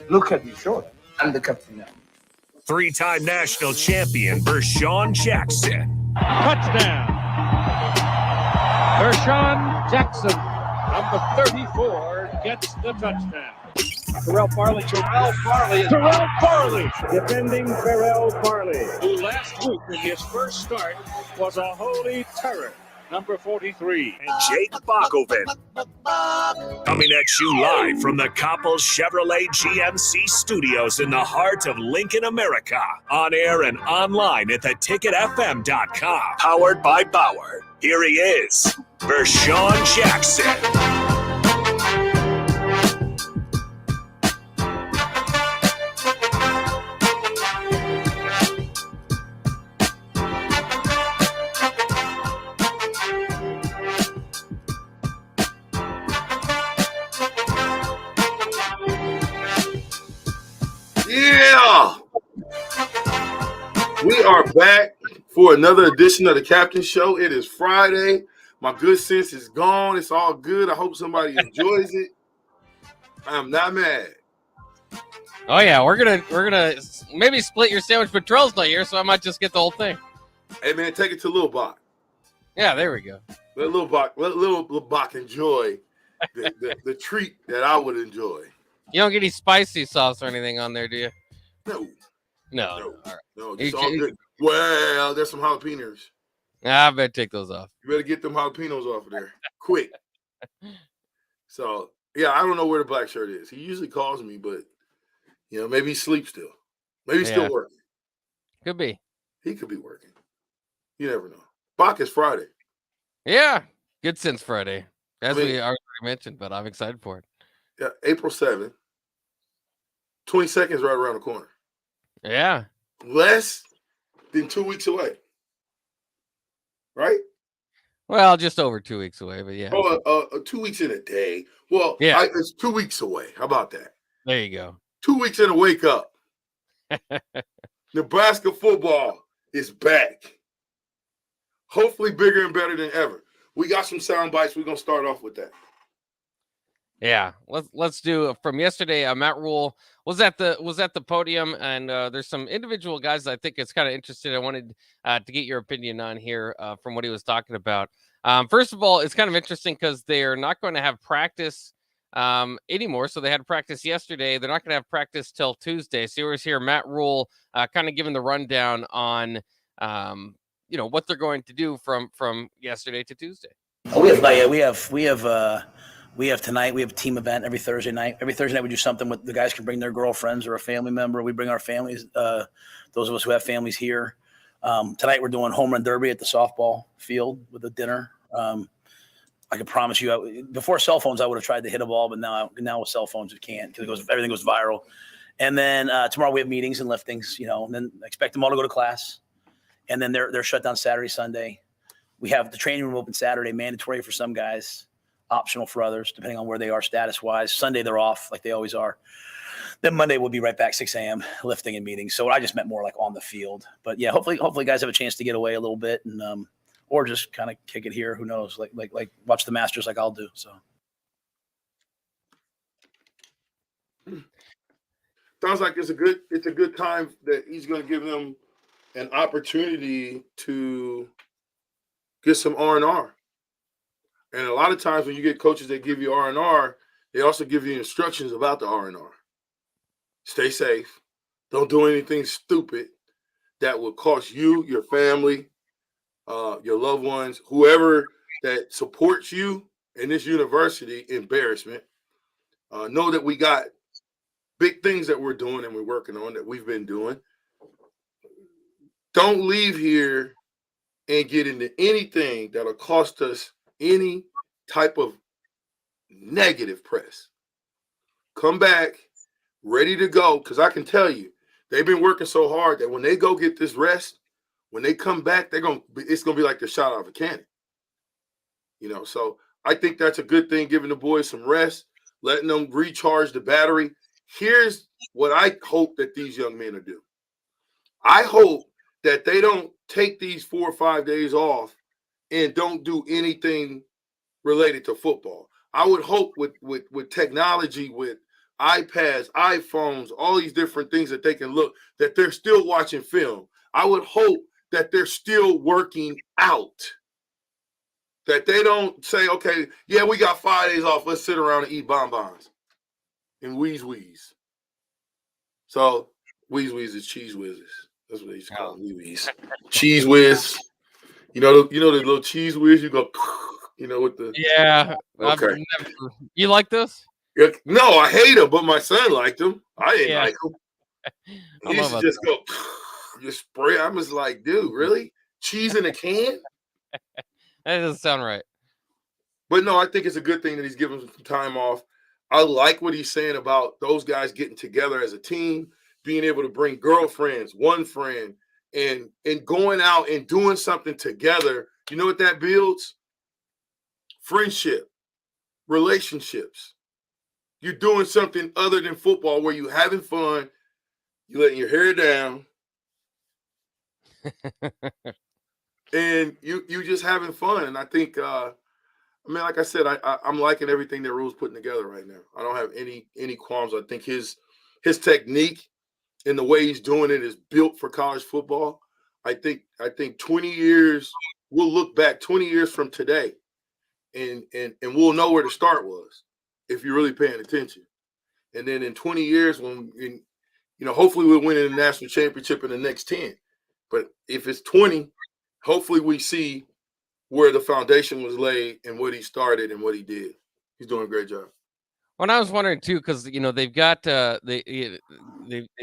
Look at his shoulder. I'm the captain now. Three-time national champion Vershawn Jackson. Touchdown. Vershawn Jackson, number 34, gets the touchdown. Terrell Farley, defending Terrell Farley, who last week in his first start was a holy terror. Number 43. And Jake Bakoven. Coming at you live from the Coppels Chevrolet GMC studios in the heart of Lincoln, America. On air and online at theticketfm.com. Powered by Bauer. Here he is, Vershawn Jackson. Yeah, we are back for another edition of the Captain Show. It is Friday. My good sense is gone. It's all good. I hope somebody enjoys it. I'm not mad. Oh yeah, we're gonna maybe split your sandwich, but Terrell's not here, so I might just get the whole thing. Hey man, take it to Lil Bach. Yeah, there we go. Let Lil Bach enjoy the treat that I would enjoy. You don't get any spicy sauce or anything on there, do you? No. All right. No, it's all good. Well, there's some jalapenos. I better take those off. You better get them jalapenos off of there quick. So, yeah, I don't know where the black shirt is. He usually calls me, but, maybe he sleeps still. Maybe he's still working. Could be. He could be working. You never know. Bach is Friday. Yeah, good since Friday. As we already mentioned, but I'm excited for it. Yeah, April 7th. 20 seconds right around the corner. Yeah. Less than 2 weeks away. Right? Well, just over 2 weeks away, but yeah. 2 weeks in a day. Well, yeah. It's 2 weeks away. How about that? There you go. 2 weeks in a wake up. Nebraska football is back. Hopefully bigger and better than ever. We got some sound bites. We're going to start off with that. Yeah, let's do from yesterday. Matt Rhule was at the podium, and there's some individual guys I think it's kind of interesting. I wanted to get your opinion on here from what he was talking about. First of all, it's kind of interesting because they are not going to have practice anymore. So they had practice yesterday. They're not going to have practice till Tuesday. So you was here, Matt Rhule, kind of giving the rundown on what they're going to do from yesterday to Tuesday. We have tonight, we have a team event every Thursday night. Every Thursday night we do something with the guys can bring their girlfriends or a family member. We bring our families, those of us who have families here. Tonight we're doing home run derby at the softball field with a dinner. I can promise you, before cell phones, I would have tried to hit a ball, but now with cell phones, you can't because everything goes viral. And then tomorrow we have meetings and liftings, and then I expect them all to go to class. And then they're shut down Saturday, Sunday. We have the training room open Saturday, mandatory for some guys. Optional for others, depending on where they are status-wise. Sunday, they're off like they always are. Then Monday, we'll be right back, 6 a.m., lifting and meetings. So I just meant more like on the field. But, yeah, hopefully guys have a chance to get away a little bit and or just kind of kick it here. Who knows? Like watch the Masters like I'll do. So sounds like it's a good time that he's going to give them an opportunity to get some R&R. And a lot of times when you get coaches that give you R&R, they also give you instructions about the R&R. Stay safe. Don't do anything stupid that will cost you, your family, your loved ones, whoever that supports you in this university, embarrassment. Know that we got big things that we're doing and we're working on that we've been doing. Don't leave here and get into anything that'll cost us any type of negative press. Come back ready to go, because I can tell you, they've been working so hard that when they go get this rest, when they come back, it's gonna be like the shot out of a cannon. So I think that's a good thing, giving the boys some rest, letting them recharge the battery. Here's what I hope that these young men will do. I hope that they don't take these 4 or 5 days off and don't do anything related to football. I would hope with technology, with iPads, iPhones, all these different things that they can look, that they're still watching film. I would hope that they're still working out. That they don't say, okay, yeah, we got 5 days off. Let's sit around and eat bonbons and wheeze. So wheeze is cheese whizzes. That's what they used to call them, wheeze. Cheese whiz. You know the little cheese whiz. You go, with the Yeah. Okay. You like this? No, I hate them, but my son liked them. I didn't like them. He used to just go, just spray. I'm just like, dude, really? Cheese in a can? That doesn't sound right. But no, I think it's a good thing that he's giving some time off. I like what he's saying about those guys getting together as a team, being able to bring girlfriends, one friend, and going out and doing something together. You know what that builds? Friendship, relationships. You're doing something other than football where you're having fun, you're letting your hair down, and you just having fun. And I think, like I said, I'm liking everything that Rule's putting together right now. I don't have any qualms. I think his technique and the way he's doing it is built for college football. I think 20 years, we'll look back 20 years from today, and we'll know where the start was if you're really paying attention. And then in 20 years, hopefully we'll win in the national championship in the next 10. But if it's 20, hopefully we see where the foundation was laid and what he started and what he did. He's doing a great job. When I was wondering too, because they've got they've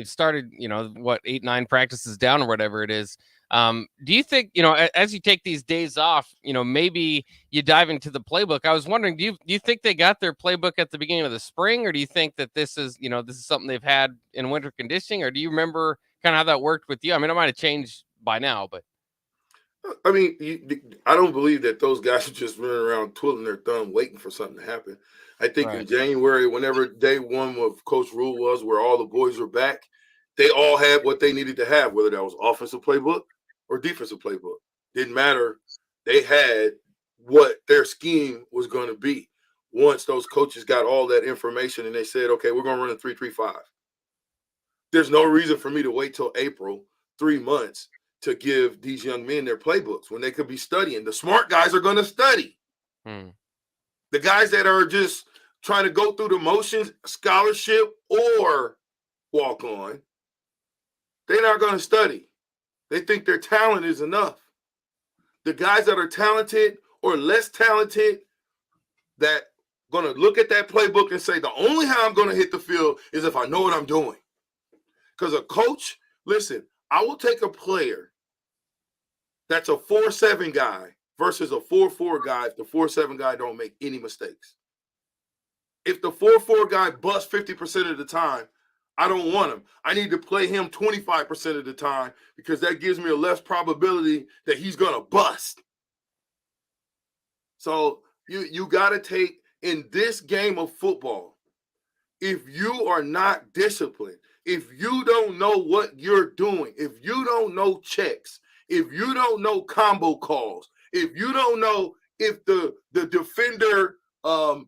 started 8-9 practices down or whatever it is. Do you think as you take these days off, maybe you dive into the playbook? I was wondering, do you think they got their playbook at the beginning of the spring, or do you think that this is something they've had in winter conditioning, or do you remember kind of how that worked with you? I mean, it might have changed by now, but I mean, I don't believe that those guys are just running around twiddling their thumb waiting for something to happen. I think in January, whenever day one of Coach Rule was, where all the boys were back, they all had what they needed to have, whether that was offensive playbook or defensive playbook. Didn't matter. They had what their scheme was going to be. Once those coaches got all that information and they said, okay, we're going to run a 3-3-5. There's no reason for me to wait till April, 3 months, to give these young men their playbooks when they could be studying. The smart guys are going to study. The guys that are just trying to go through the motions, scholarship or walk on, they're not going to study. They think their talent is enough. The guys that are talented or less talented that going to look at that playbook and say, the only how I'm going to hit the field is if I know what I'm doing. Because a coach, listen, I will take a player that's a 4-7 guy versus a 4-4 guy if the 4-7 guy don't make any mistakes. If the 4-4 guy busts 50% of the time, I don't want him. I need to play him 25% of the time because that gives me a less probability that he's going to bust. So you got to take, in this game of football, if you are not disciplined, if you don't know what you're doing, if you don't know checks, if you don't know combo calls, if you don't know if the defender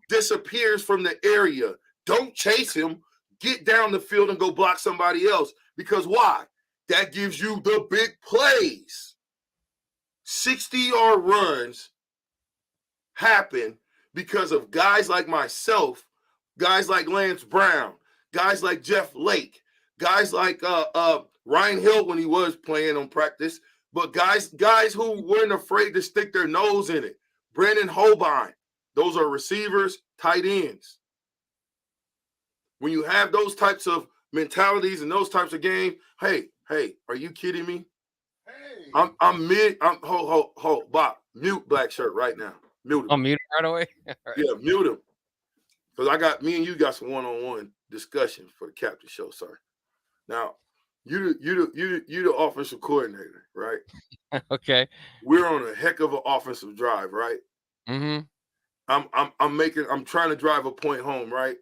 disappears from the area, don't chase him. Get down the field and go block somebody else. Because why? That gives you the big plays. 60-yard runs happen because of guys like myself, guys like Lance Brown, guys like Jeff Lake, guys like Ryan Hill when he was playing on practice, but guys who weren't afraid to stick their nose in it. Brandon Holbein, those are receivers, tight ends. When you have those types of mentalities and those types of games, hey, are you kidding me? Hey. Hold, Bob, mute Black Shirt right now. Mute him. I'll mute him right away. Right. Yeah, mute him. Because me and you got some one-on-one discussion for the Captain Show, sir. Now, you the offensive coordinator, right? Okay. We're on a heck of an offensive drive, right? Mm-hmm. I'm trying to drive a point home, right?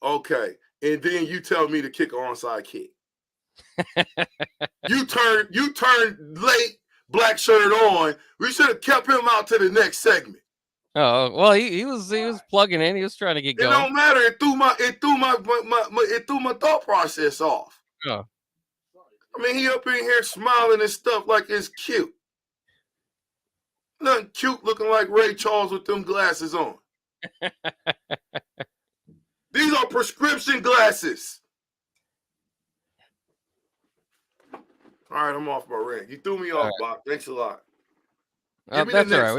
Okay. And then you tell me to kick an onside kick. You turn late, Black Shirt on. We should have kept him out to the next segment. Oh well, he was plugging in. He was trying to get It going. don't matter. It threw my thought process off. Oh. I mean, he up in here smiling and stuff like it's cute. Nothing cute looking like Ray Charles with them glasses on. These are prescription glasses. All right, I'm off my rant. You threw me off, Bob. Thanks a lot. That's all right.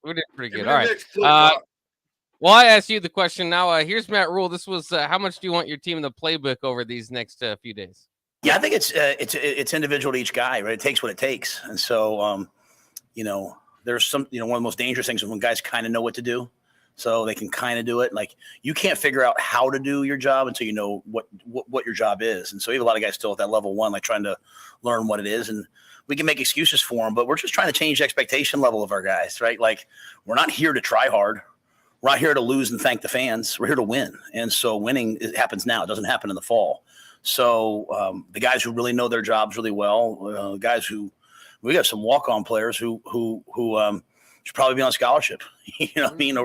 We did pretty good. All right. Clip, well, I asked you the question. Now, here's Matt Rule. This was how much do you want your team in the playbook over these next few days? Yeah, I think it's individual to each guy, right? It takes what it takes, and so there's some one of the most dangerous things is when guys kind of know what to do, so they can kind of do it. Like you can't figure out how to do your job until you know what your job is, and so you have a lot of guys still at that level one, like trying to learn what it is, and we can make excuses for them, but we're just trying to change the expectation level of our guys, right? Like we're not here to try hard. We're not here to lose and thank the fans. We're here to win, and so winning happens now. It doesn't happen in the fall. So the guys who really know their jobs really well, guys who we got some walk-on players who should probably be on scholarship. You know what I mean?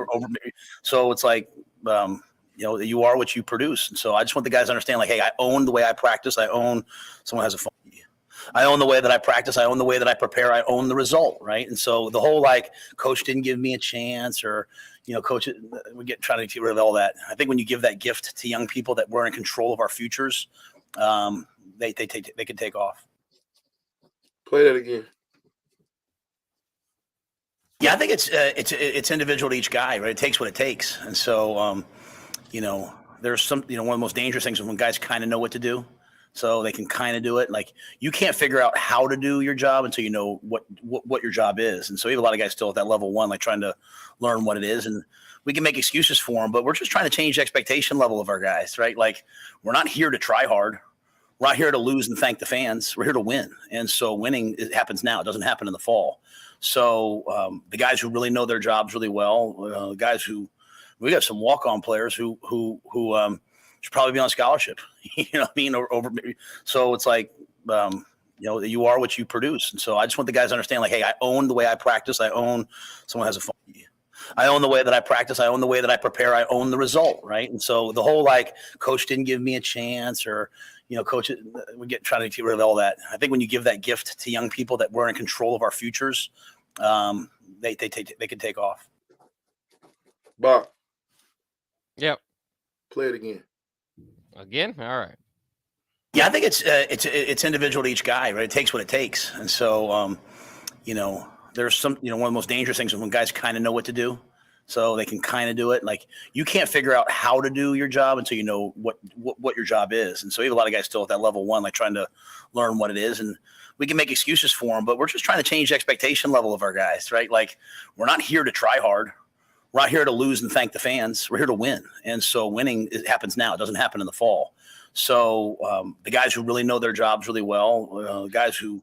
So it's like you are what you produce, and so I just want the guys to understand. Like, hey, I own the way I practice. I own someone has a phone. I own the way that I practice. I own the way that I prepare. I own the result, right? And so the whole like coach didn't give me a chance or coach, we trying to get rid of all that. I think when you give that gift to young people that we're in control of our futures, they can take off. Play that again. Yeah, I think it's individual to each guy, right? It takes what it takes, and so there's some one of the most dangerous things is when guys kind of know what to do, so they can kind of do it. Like you can't figure out how to do your job until you know what your job is, and so you have a lot of guys still at that level one, like trying to learn what it is, and we can make excuses for them, but we're just trying to change the expectation level of our guys, right? Like we're not here to try hard. We're not here to lose and thank the fans. We're here to win, and so winning happens now. It doesn't happen in the fall. So the guys who really know their jobs really well, guys who we got some walk-on players who should probably be on scholarship. You know what I mean? So it's like you are what you produce, and so I just want the guys to understand. Like, hey, I own the way I practice. I own someone has a phone. I own the way that I practice. I own the way that I prepare. I own the result, right? And so the whole like coach didn't give me a chance or coach, we trying to get rid of all that. I think when you give that gift to young people that we're in control of our futures, they can take off. Bob. Yep. Play it again. Again? All right. Yeah, I think it's individual to each guy, right? It takes what it takes, and so there's some one of the most dangerous things is when guys kind of know what to do, so they can kind of do it. Like you can't figure out how to do your job until you know what your job is, and so you have a lot of guys still at that level one, like trying to learn what it is, and we can make excuses for them, but we're just trying to change the expectation level of our guys, right? Like we're not here to try hard. We're not here to lose and thank the fans. We're here to win, and so winning happens now. It doesn't happen in the fall. So the guys who really know their jobs really well, guys who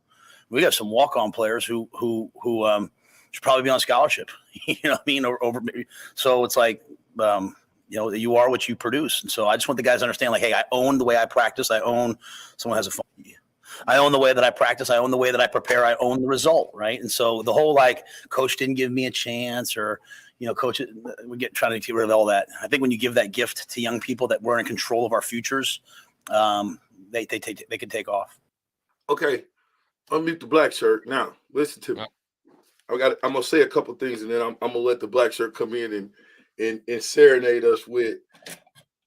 we got some walk-on players who should probably be on scholarship. You know what I mean? So it's like you are what you produce, and so I just want the guys to understand. Like, hey, I own the way I practice. I own someone has a phone. I own the way that I practice. I own the way that I prepare. I own the result, right? And so the whole like coach didn't give me a chance or coach, we trying to get rid of all that. I think when you give that gift to young people that we're in control of our futures, they can take off. Okay, unmute the black shirt now. Listen to me. I'm gonna say a couple things, and then I'm gonna let the black shirt come in and serenade us with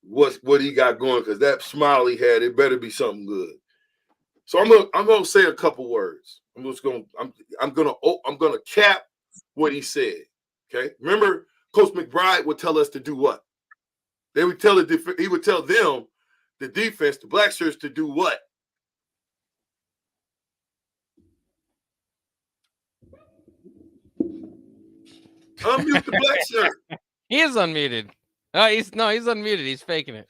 what he got going, because that smile he had, it better be something good. So I'm gonna say a couple words. I'm gonna cap what he said. Okay. Remember, Coach McBride would tell us to do what? He would tell them, the defense, the black shirts, to do what? Unmute the black shirt. He is unmuted. Oh, he's unmuted. He's faking it.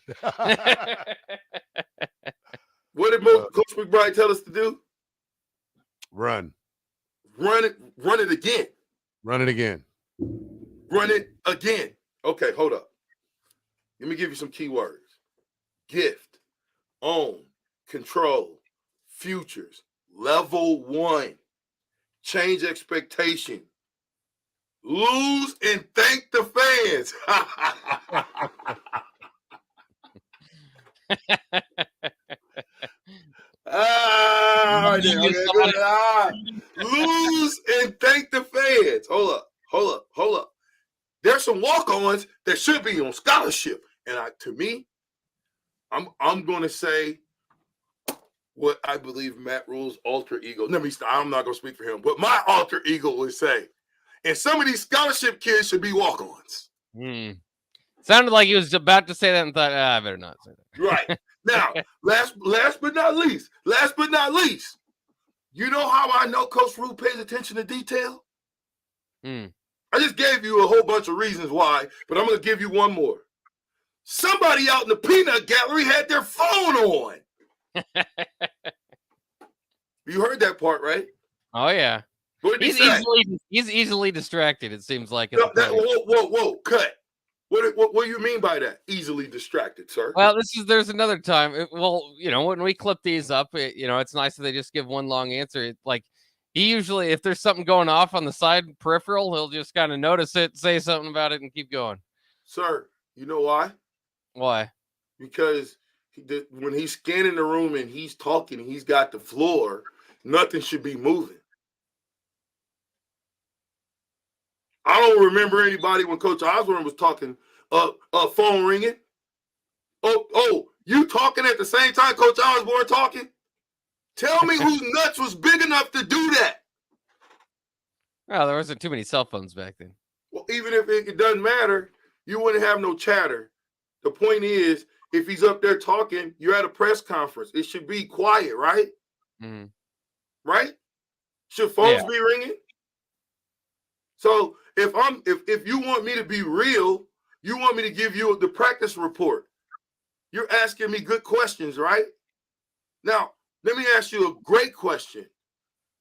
What did Coach McBride tell us to do? Run it again. Run it again. Run it again. Okay, hold up. Let me give you some key words. Gift, own, control, futures, level one, change expectation, Lose and thank the fans. Lose and thank the fans. Hold up. There's some walk-ons that should be on scholarship. And to me, I'm going to say what I believe Matt Rule's alter ego. I'm not going to speak for him, but my alter ego would say, and some of these scholarship kids should be walk-ons. Sounded like he was about to say that and thought, I better not say that. Right. Now, last but not least, you know how I know Coach Rule pays attention to detail? I just gave you a whole bunch of reasons why, but I'm going to give you one more. Somebody out in the peanut gallery had their phone on. You heard that part, right? Oh, yeah. He's easily distracted, it seems like. Whoa, cut. What do you mean by that? Easily distracted, sir? Well, there's another time. When we clip these up, it's nice that they just give one long answer. He usually, if there's something going off on the side peripheral, he'll just kind of notice it, say something about it, and keep going. Sir, you know why? Why? Because when he's scanning the room and he's talking, he's got the floor, nothing should be moving. I don't remember anybody when Coach Osborne was talking, phone ringing. Oh, you talking at the same time Coach Osborne talking? Tell me whose nuts was big enough to do that. Well, there wasn't too many cell phones back then. Well, even if it doesn't matter, you wouldn't have no chatter. The point is, if he's up there talking, you're at a press conference. It should be quiet, right? Mm-hmm. Right? Should phones be ringing? So if you want me to be real, you want me to give you the practice report. You're asking me good questions, right? Now, let me ask you a great question.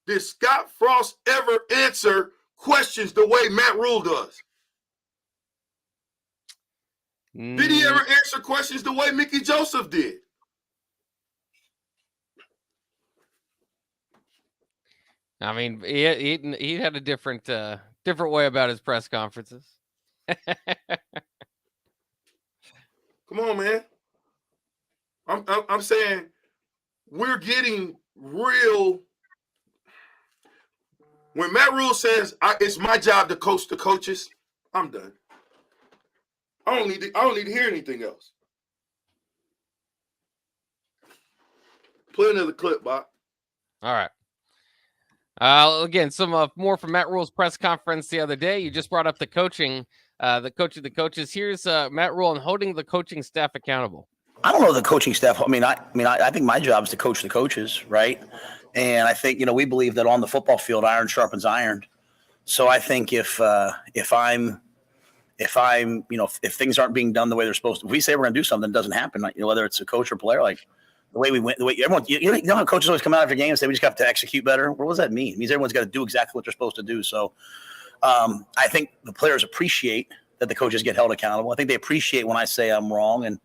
Did Scott Frost ever answer questions the way Matt Rule does? Did he ever answer questions the way Mickey Joseph did? I mean, he had a different way about his press conferences. Come on, man. I'm saying we're getting real. When Matt Rule says it's my job to coach the coaches, I'm done. I don't need to hear anything else. Play another clip, Bob. All right. Again, some more from Matt Rule's press conference the other day. You just brought up the coaching, the coach of the coaches. Here's Matt Rule and holding the coaching staff accountable. I don't know the coaching staff. I think my job is to coach the coaches, right? And I think we believe that on the football field, iron sharpens iron. So I think if things aren't being done the way they're supposed to, if we say we're going to do something, it doesn't happen. Whether it's a coach or player, the way we went, the way everyone, you know how coaches always come out after games and say we just have to execute better. What does that mean? It means everyone's got to do exactly what they're supposed to do. So I think the players appreciate that the coaches get held accountable. I think they appreciate when I say I'm wrong, and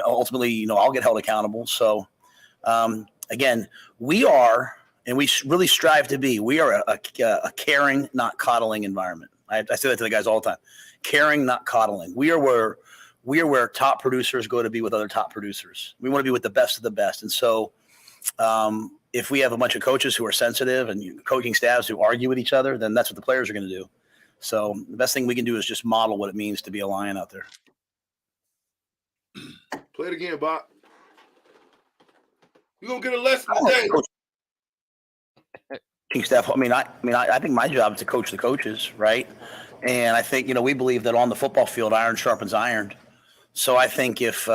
ultimately, I'll get held accountable. So again, we are, and we really strive to be, we are a caring, not coddling environment. I say that to the guys all the time. Caring, not coddling. We are where top producers go to be with other top producers. We want to be with the best of the best. And so if we have a bunch of coaches who are sensitive and coaching staffs who argue with each other, then that's what the players are going to do. So the best thing we can do is just model what it means to be a Lion out there. Play it again, Bob. You're going to get a lesson today. Coaching staff. I think my job is to coach the coaches, right? And I think, we believe that on the football field, iron sharpens iron. So I think if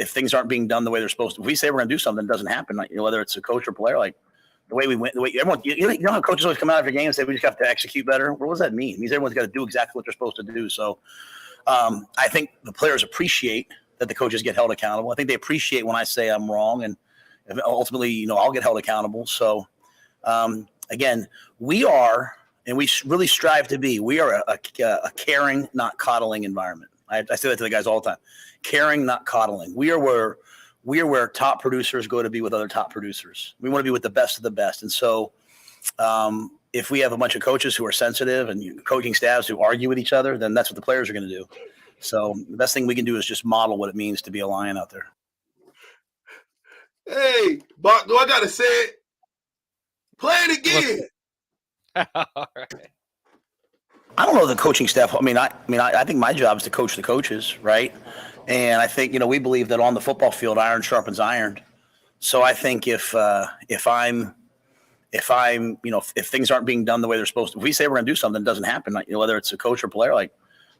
things aren't being done the way they're supposed to, if we say we're going to do something, it doesn't happen. Whether it's a coach or player, the way we went, the way everyone, you know how coaches always come out after games and say we just have to execute better. What does that mean? It means everyone's got to do exactly what they're supposed to do. So I think the players appreciate that the coaches get held accountable. I think they appreciate when I say I'm wrong, and ultimately, I'll get held accountable. So again, we are, and we really strive to be, we are a caring, not coddling environment. I say that to the guys all the time. Caring, not coddling. We are where top producers go to be with other top producers. We want to be with the best of the best. And so if we have a bunch of coaches who are sensitive and coaching staffs who argue with each other, then that's what the players are going to do. So the best thing we can do is just model what it means to be a Lion out there. Hey, Bach, do I got to say it? Play it again. All right. I don't know the coaching staff. I think my job is to coach the coaches, right? And I think, we believe that on the football field, iron sharpens iron. So I think if things aren't being done the way they're supposed to, if we say we're going to do something, it doesn't happen. Like, whether it's a coach or player, like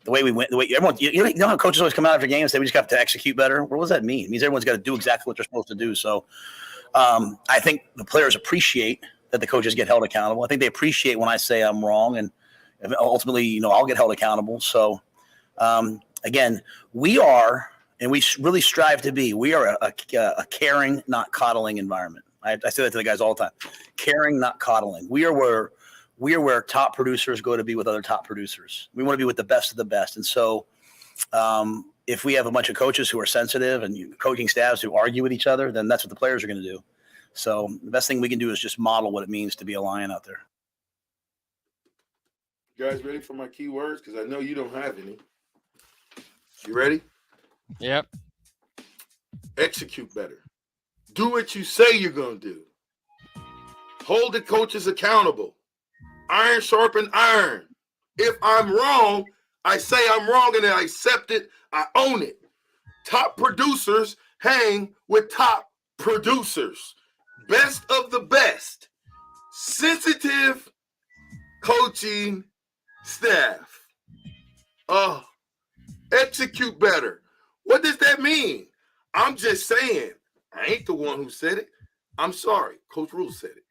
the way we went, the way everyone, you know how coaches always come out after games and say we just have to execute better. What does that mean? It means everyone's got to do exactly what they're supposed to do. So I think the players appreciate that the coaches get held accountable. I think they appreciate when I say I'm wrong, and ultimately, I'll get held accountable. So again, we are, and we really strive to be, we are a caring, not coddling environment. I say that to the guys all the time. Caring, not coddling. We are where top producers go to be with other top producers. We want to be with the best of the best. And so if we have a bunch of coaches who are sensitive and coaching staffs who argue with each other, then that's what the players are going to do. So the best thing we can do is just model what it means to be a Lion out there. You guys ready for my keywords? Because I know you don't have any. You ready? Yep. Execute better. Do what you say you're going to do. Hold the coaches accountable. Iron sharpen iron. If I'm wrong, I say I'm wrong and I accept it. I own it. Top producers hang with top producers. Best of the best. Sensitive coaching staff. Execute better. What does that mean? I'm just saying. I ain't the one who said it. I'm sorry. Coach Rule said it.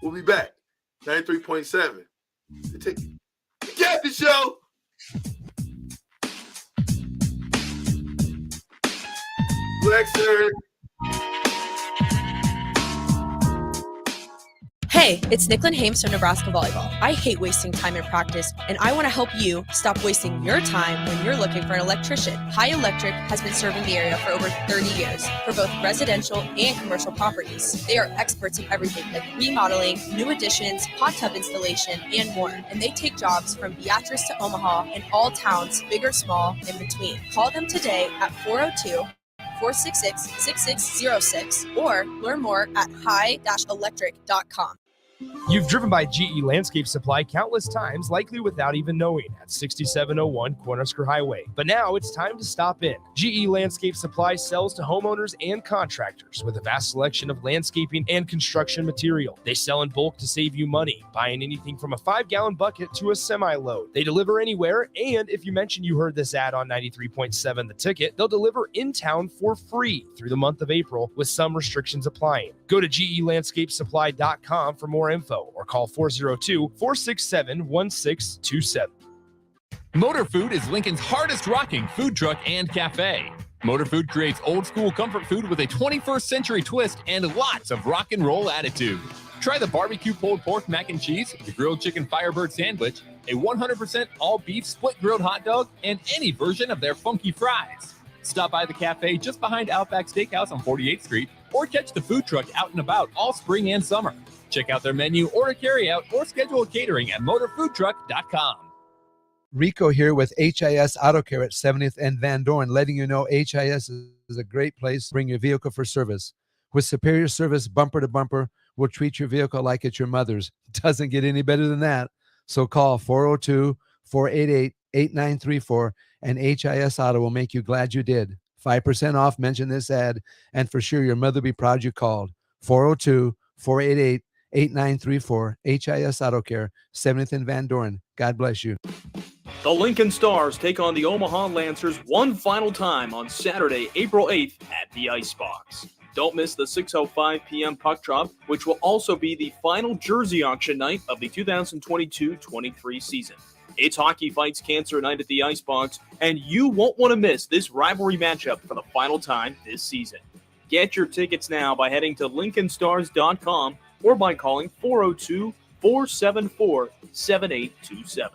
We'll be back. 93.7. The Ticket. The Captain Show. Black shirt. Hey, it's Nicklin Hames from Nebraska Volleyball. I hate wasting time in practice, and I want to help you stop wasting your time when you're looking for an electrician. High Electric has been serving the area for over 30 years for both residential and commercial properties. They are experts in everything like remodeling, new additions, hot tub installation, and more. And they take jobs from Beatrice to Omaha and all towns, big or small, in between. Call them today at 402-466-6606 or learn more at high-electric.com. You've driven by GE Landscape Supply countless times, likely without even knowing, at 6701 Cornhusker Highway. But now it's time to stop in. GE Landscape Supply sells to homeowners and contractors with a vast selection of landscaping and construction material. They sell in bulk to save you money, buying anything from a 5-gallon bucket to a semi-load. They deliver anywhere, and if you mention you heard this ad on 93.7 The Ticket, they'll deliver in town for free through the month of April with some restrictions applying. Go to GELandscapesupply.com for more info or call 402-467-1627. Motor Food is Lincoln's hardest rocking food truck and cafe. Motor Food creates old school comfort food with a 21st century twist and lots of rock and roll attitude. Try the barbecue pulled pork mac and cheese, the grilled chicken Firebird sandwich, a 100% all beef split grilled hot dog, and any version of their funky fries. Stop by the cafe just behind Outback Steakhouse on 48th Street or catch the food truck out and about all spring and summer. Check out their menu, order carryout, or schedule catering at motorfoodtruck.com. Rico here with HIS Auto Care at 70th and Van Dorn, letting you know HIS is a great place to bring your vehicle for service. With superior service, bumper to bumper, we'll treat your vehicle like it's your mother's. Doesn't get any better than that. So call 402-488-8934 and HIS Auto will make you glad you did. 5% off, mention this ad, and for sure your mother will be proud you called. 402-488-8934, HIS Auto Care, 70th and Van Dorn. God bless you. The Lincoln Stars take on the Omaha Lancers one final time on Saturday, April 8th at the Icebox. Don't miss the 6:05 p.m. puck drop, which will also be the final jersey auction night of the 2022-23 season. It's Hockey Fights Cancer Night at the Icebox, and you won't want to miss this rivalry matchup for the final time this season. Get your tickets now by heading to LincolnStars.com or by calling 402-474-7827.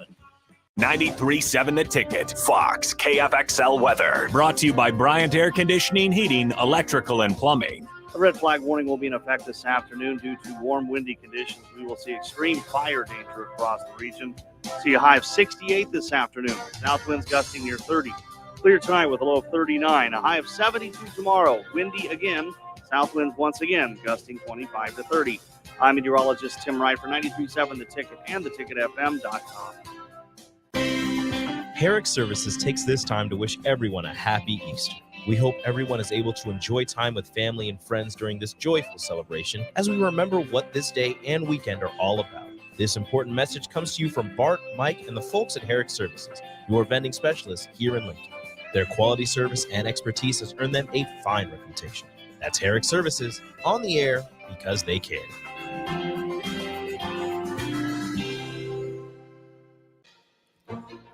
93.7 The Ticket, Fox, KFXL weather. Brought to you by Bryant Air Conditioning, Heating, Electrical, and Plumbing. A red flag warning will be in effect this afternoon due to warm, windy conditions. We will see extreme fire danger across the region. See a high of 68 this afternoon. South winds gusting near 30. Clear tonight with a low of 39. A high of 72 tomorrow. Windy again. South winds once again gusting 25 to 30. I'm meteorologist Tim Wright for 93.7 The Ticket and theticketfm.com. Herrick Services takes this time to wish everyone a happy Easter. We hope everyone is able to enjoy time with family and friends during this joyful celebration as we remember what this day and weekend are all about. This important message comes to you from Bart, Mike, and the folks at Herrick Services, your vending specialists here in Lincoln. Their quality service and expertise has earned them a fine reputation. That's Herrick Services, on the air because they care.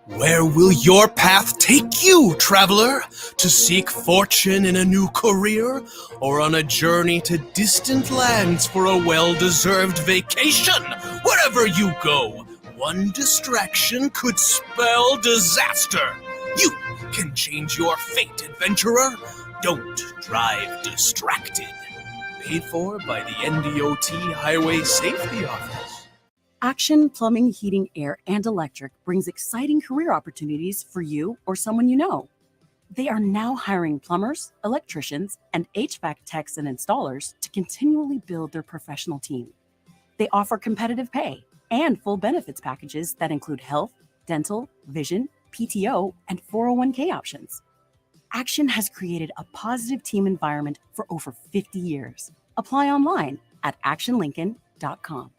Where will your path take you, traveler? To seek fortune in a new career? Or on a journey to distant lands for a well-deserved vacation? Wherever you go, one distraction could spell disaster. You can change your fate, adventurer. Don't drive distracted. Paid for by the NDOT Highway Safety Office. Action Plumbing, Heating, Air, and Electric brings exciting career opportunities for you or someone you know. They are now hiring plumbers, electricians, and HVAC techs and installers to continually build their professional team. They offer competitive pay and full benefits packages that include health, dental, vision, PTO, and 401k options. Action has created a positive team environment for over 50 years. Apply online at actionlincoln.com.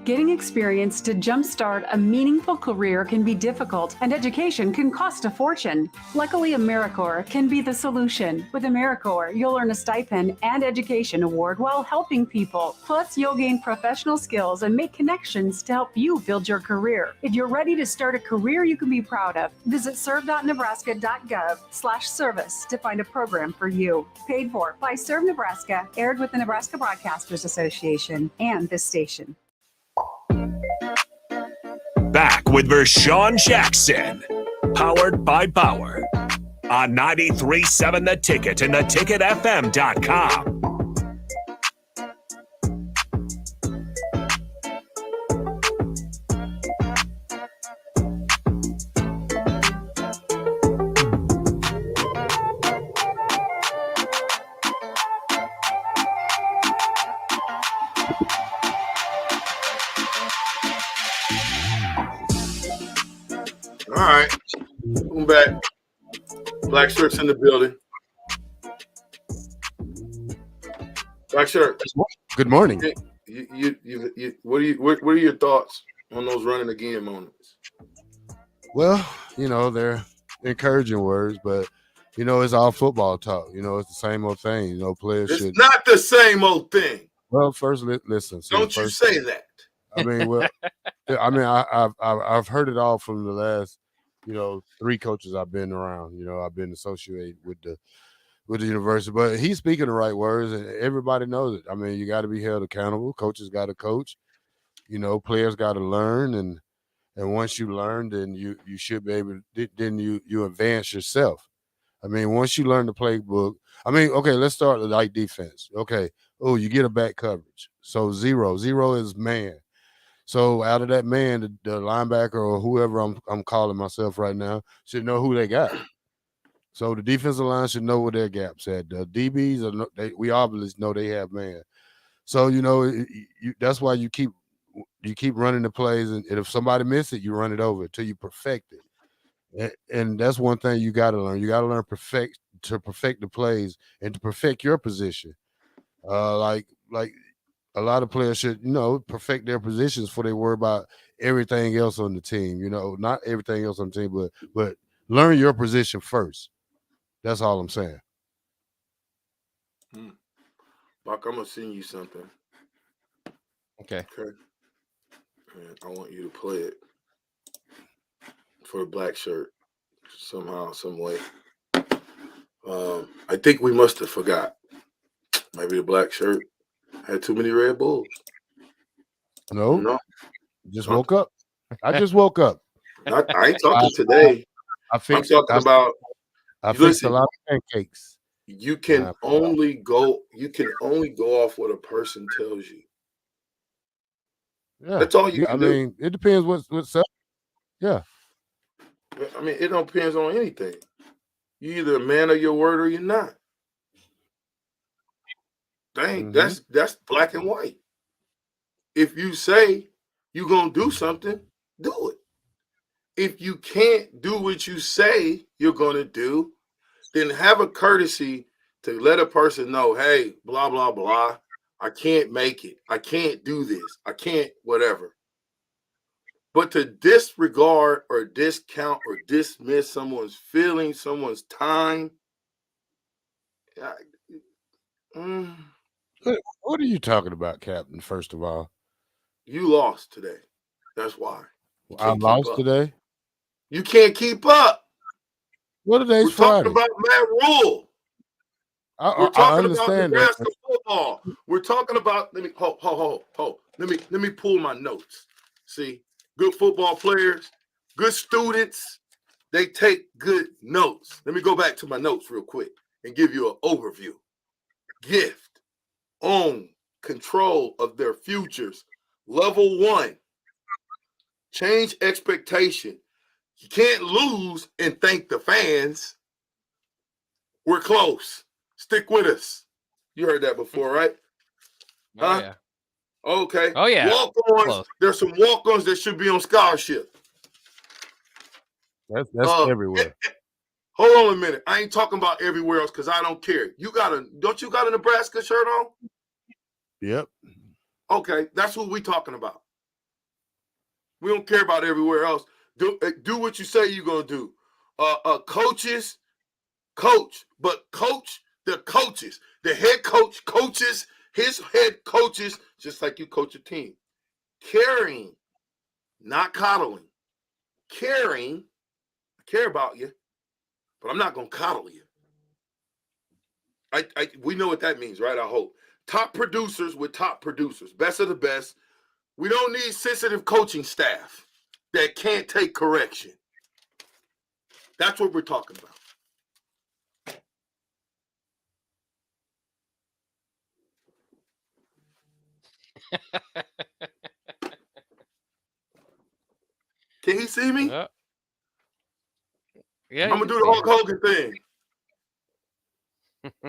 Getting experience to jumpstart a meaningful career can be difficult, and education can cost a fortune. Luckily, AmeriCorps can be the solution. With AmeriCorps, you'll earn a stipend and education award while helping people. Plus, you'll gain professional skills and make connections to help you build your career. If you're ready to start a career you can be proud of, visit serve.nebraska.gov/service to find a program for you. Paid for by Serve Nebraska, aired with the Nebraska Broadcasters Association and this station. Back with Vershawn Jackson, powered by Bauer, on 93.7 The Ticket and theticketfm.com. All right, welcome back. Black shirts in the building. Black shirt. Good morning. What are your thoughts on those running again moments? Well, they're encouraging words, but it's all football talk. It's the same old thing. Players It's should. not the same old thing. Well, first listen. Don't you say that. I've heard it all from the last, 3 coaches I've been around. I've been associated with the university, but he's speaking the right words, and everybody knows it. You got to be held accountable. Coaches got to coach. Players got to learn, and once you learn, then you should be able. Then you advance yourself. Once you learn the playbook. Okay, let's start with like defense. Okay, you get a back coverage, so zero is man. So out of that man, the linebacker or whoever I'm calling myself right now should know who they got. So the defensive line should know where their gaps at. The DBs we obviously know they have man. So that's why you keep running the plays, and if somebody misses it, you run it over until you perfect it. And that's one thing you got to learn. You got to learn to perfect the plays and to perfect your position. Like a lot of players should, perfect their positions before they worry about everything else on the team. Not everything else on the team, but learn your position first. That's all I'm saying. Buck, I'm gonna send you something. Okay. And I want you to play it for the black shirt somehow, some way. I think we must have forgot. Maybe the black shirt had too many Red Bulls. No. Just woke up. I just woke up. I ain't talking today. I'm talking about. I fixed a lot of pancakes. You can only go off what a person tells you. Yeah, That's all you can I do. mean, it depends what's up. Yeah, I mean, it don't depends on anything. You're either a man of your word or you're not. Dang, that's black and white. If you say you're gonna do something, do it. If you can't do what you say you're gonna do, then have a courtesy to let a person know, hey, blah, blah, blah. I can't make it. I can't do this. I can't whatever. But to disregard or discount or dismiss someone's feelings, someone's time, What are you talking about, Captain? First of all, you lost today. That's why. You I can't keep lost up. today. You can't keep up. What today's We're Friday? talking about Matt Rule. We're I talking about understand that. Nebraska football. We're talking about. Let me pull my notes. See, good football players, good students, they take good notes. Let me go back to my notes real quick and give you an overview. Gift, own, control of their futures. Level 1, change expectation. You can't lose and thank the fans. We're close. Stick with us. You heard that before, right? Oh, yeah. Okay. Oh, yeah. Walk-ons. Close. There's some walk-ons that should be on scholarship. That's everywhere. Hold on a minute. I ain't talking about everywhere else because I don't care. Don't you got a Nebraska shirt on? Yep. Okay, that's what we talking about. We don't care about everywhere else. Do what you say you're gonna do. Coaches, coach, but coach the coaches. The head coach coaches his head coaches just like you coach a team. Caring, not coddling. Caring, I care about you, but I'm not gonna coddle you. We know what that means, right? I hope. Top producers with top producers, best of the best. We don't need sensitive coaching staff that can't take correction. That's what we're talking about. Can he see me? Yeah, I'm gonna do the Hulk Hogan thing.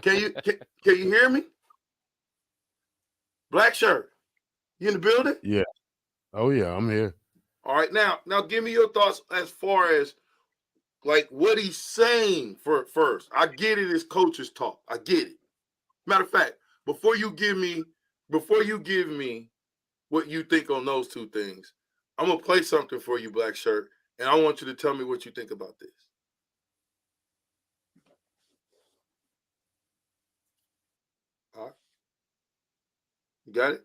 Can you hear me? Black shirt, you in the building? Yeah. Oh yeah, I'm here. All right, now give me your thoughts as far as like what he's saying first. I get it as coaches talk. I get it. Matter of fact, before you give me what you think on those two things, I'm gonna play something for you, Black Shirt, and I want you to tell me what you think about this. All right. You got it?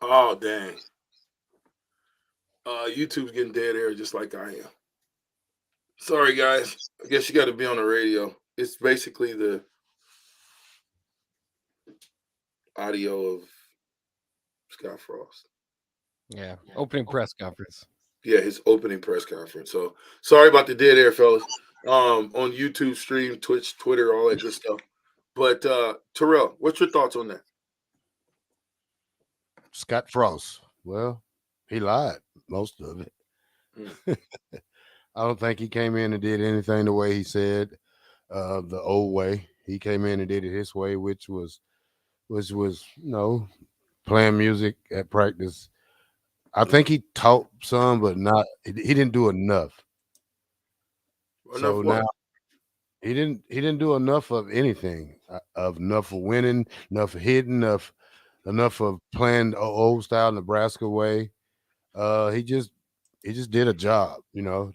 Oh, dang. YouTube's getting dead air just like I am. Sorry, guys. I guess you got to be on the radio. It's basically the audio of Scott Frost. Yeah, opening press conference. Yeah, his opening press conference. So sorry about the dead air, fellas. On YouTube stream, Twitch, Twitter, all that good stuff. But Terrell, what's your thoughts on that? Scott Frost. Well, he lied most of it. I don't think he came in and did anything the way he said, the old way. He came in and did it his way, which was playing music at practice. I think he taught some, but not. He didn't do enough. So now he didn't do enough of anything. Enough of winning, enough of hitting, enough of playing the old style Nebraska way. He just did a job.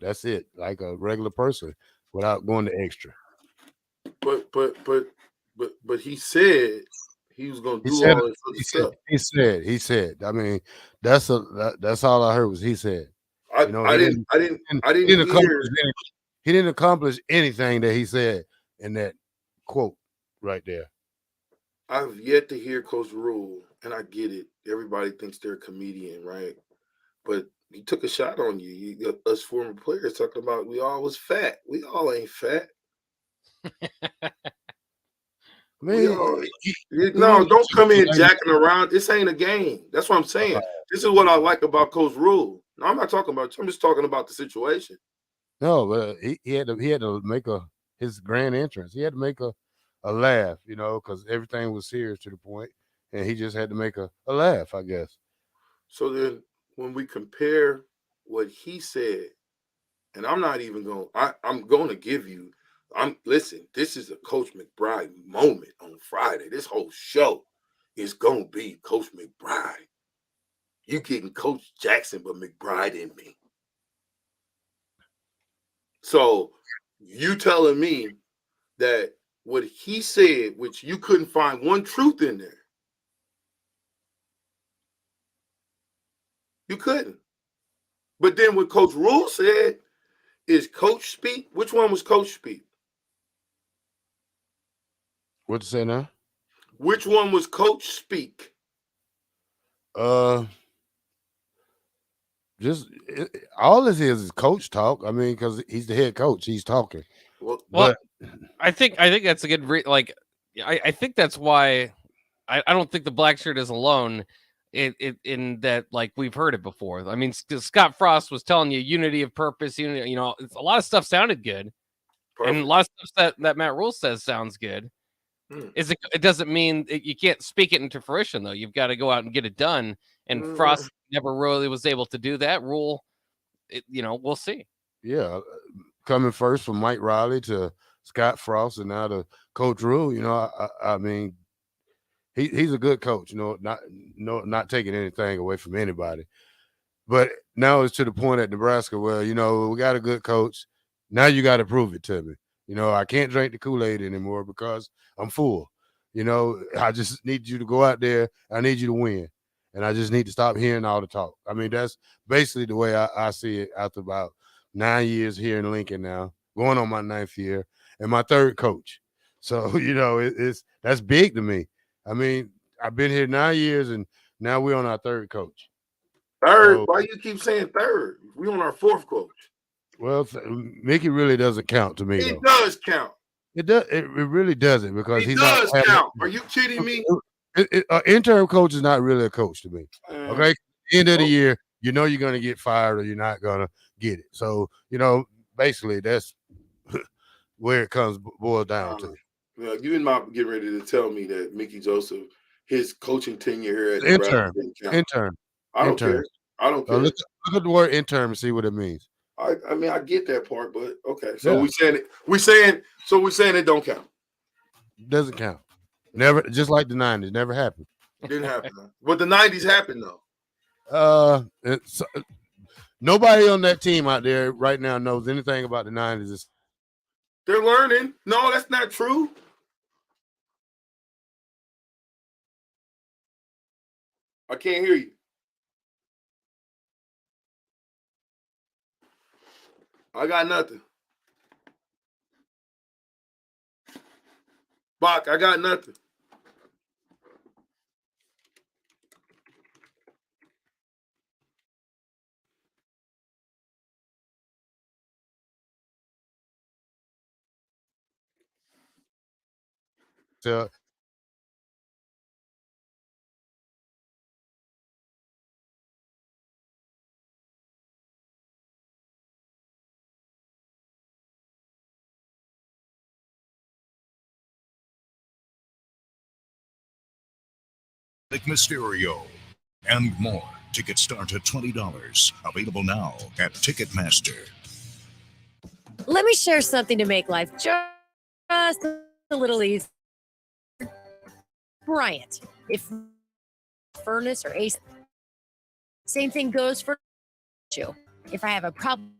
That's it, like a regular person, without going the extra. But he said he was going to do all this other stuff. He said. I mean, that's all I heard was he said. I didn't hear. He didn't accomplish anything that he said in that quote right there. I've yet to hear Coach Rule, and I get it. Everybody thinks they're a comedian, right? But he took a shot on you. Us former players talking about we all was fat. We all ain't fat. No, don't come in jacking around. This ain't a game. That's what I'm saying. This is what I like about Coach Rule. No, I'm not talking about. I'm just talking about the situation. No, but he had to make his grand entrance. He had to make a laugh, because everything was serious to the point, and he just had to make a laugh, I guess. So then, when we compare what he said, and I'm not even going. I'm going to give you. Listen. This is a Coach McBride moment on Friday. This whole show is going to be Coach McBride. You getting Coach Jackson, but McBride in me. So you telling me that what he said, which you couldn't find one truth in there, you couldn't. But then what Coach Rule said is coach speak. Which one was coach speak? What you say now? Which one was coach speak? Just all this is coach talk. I mean, because he's the head coach, he's talking. Well, I think that's a good I think that's why I don't think the black shirt is alone in that, like, we've heard it before. I mean, Scott Frost was telling you unity of purpose, unity, a lot of stuff sounded good. Perfect. And a lot of stuff that Matt Rule says sounds good. It doesn't mean you can't speak it into fruition, though. You've got to go out and get it done. And Frost never really was able to do that. Rule, we'll see. Yeah, coming first from Mike Riley to Scott Frost and now to Coach Rule. I mean, he's a good coach. Not taking anything away from anybody. But now it's to the point at Nebraska where we got a good coach. Now you got to prove it to me. I can't drink the Kool-Aid anymore because I'm full. I just need you to go out there. I need you to win. And I just need to stop hearing all the talk. I mean, that's basically the way I see it after about 9 years here in Lincoln now, going on my 9th year, and my 3rd coach. So, that's big to me. I mean, I've been here 9 years, and now we're on our 3rd coach. 3rd? So, why you keep saying 3rd? We're on our 4th coach. Well, Mickey really doesn't count to me. It does count. It does. It really doesn't, because he does count. Are you kidding me? An interim coach is not really a coach to me. Okay, at the end of the year, you're going to get fired or you're not going to get it. So basically, that's where it boils down to. You and Mop getting ready to tell me that Mickey Joseph, his coaching tenure here at intern. I don't care. Look at the word intern and see what it means. I mean, I get that part, but okay. So we're saying it don't count. Doesn't count. Never, just like the 90s, never happened. Didn't happen. But the 90s happened though. Nobody on that team out there right now knows anything about the 90s. They're learning. No, that's not true. I can't hear you. I got nothing. Bach, I got nothing. So Nick Mysterio, and more. Tickets start at $20. Available now at Ticketmaster. Let me share something to make life just a little easier. Bryant, if furnace or AC, same thing goes for you. If I have a problem,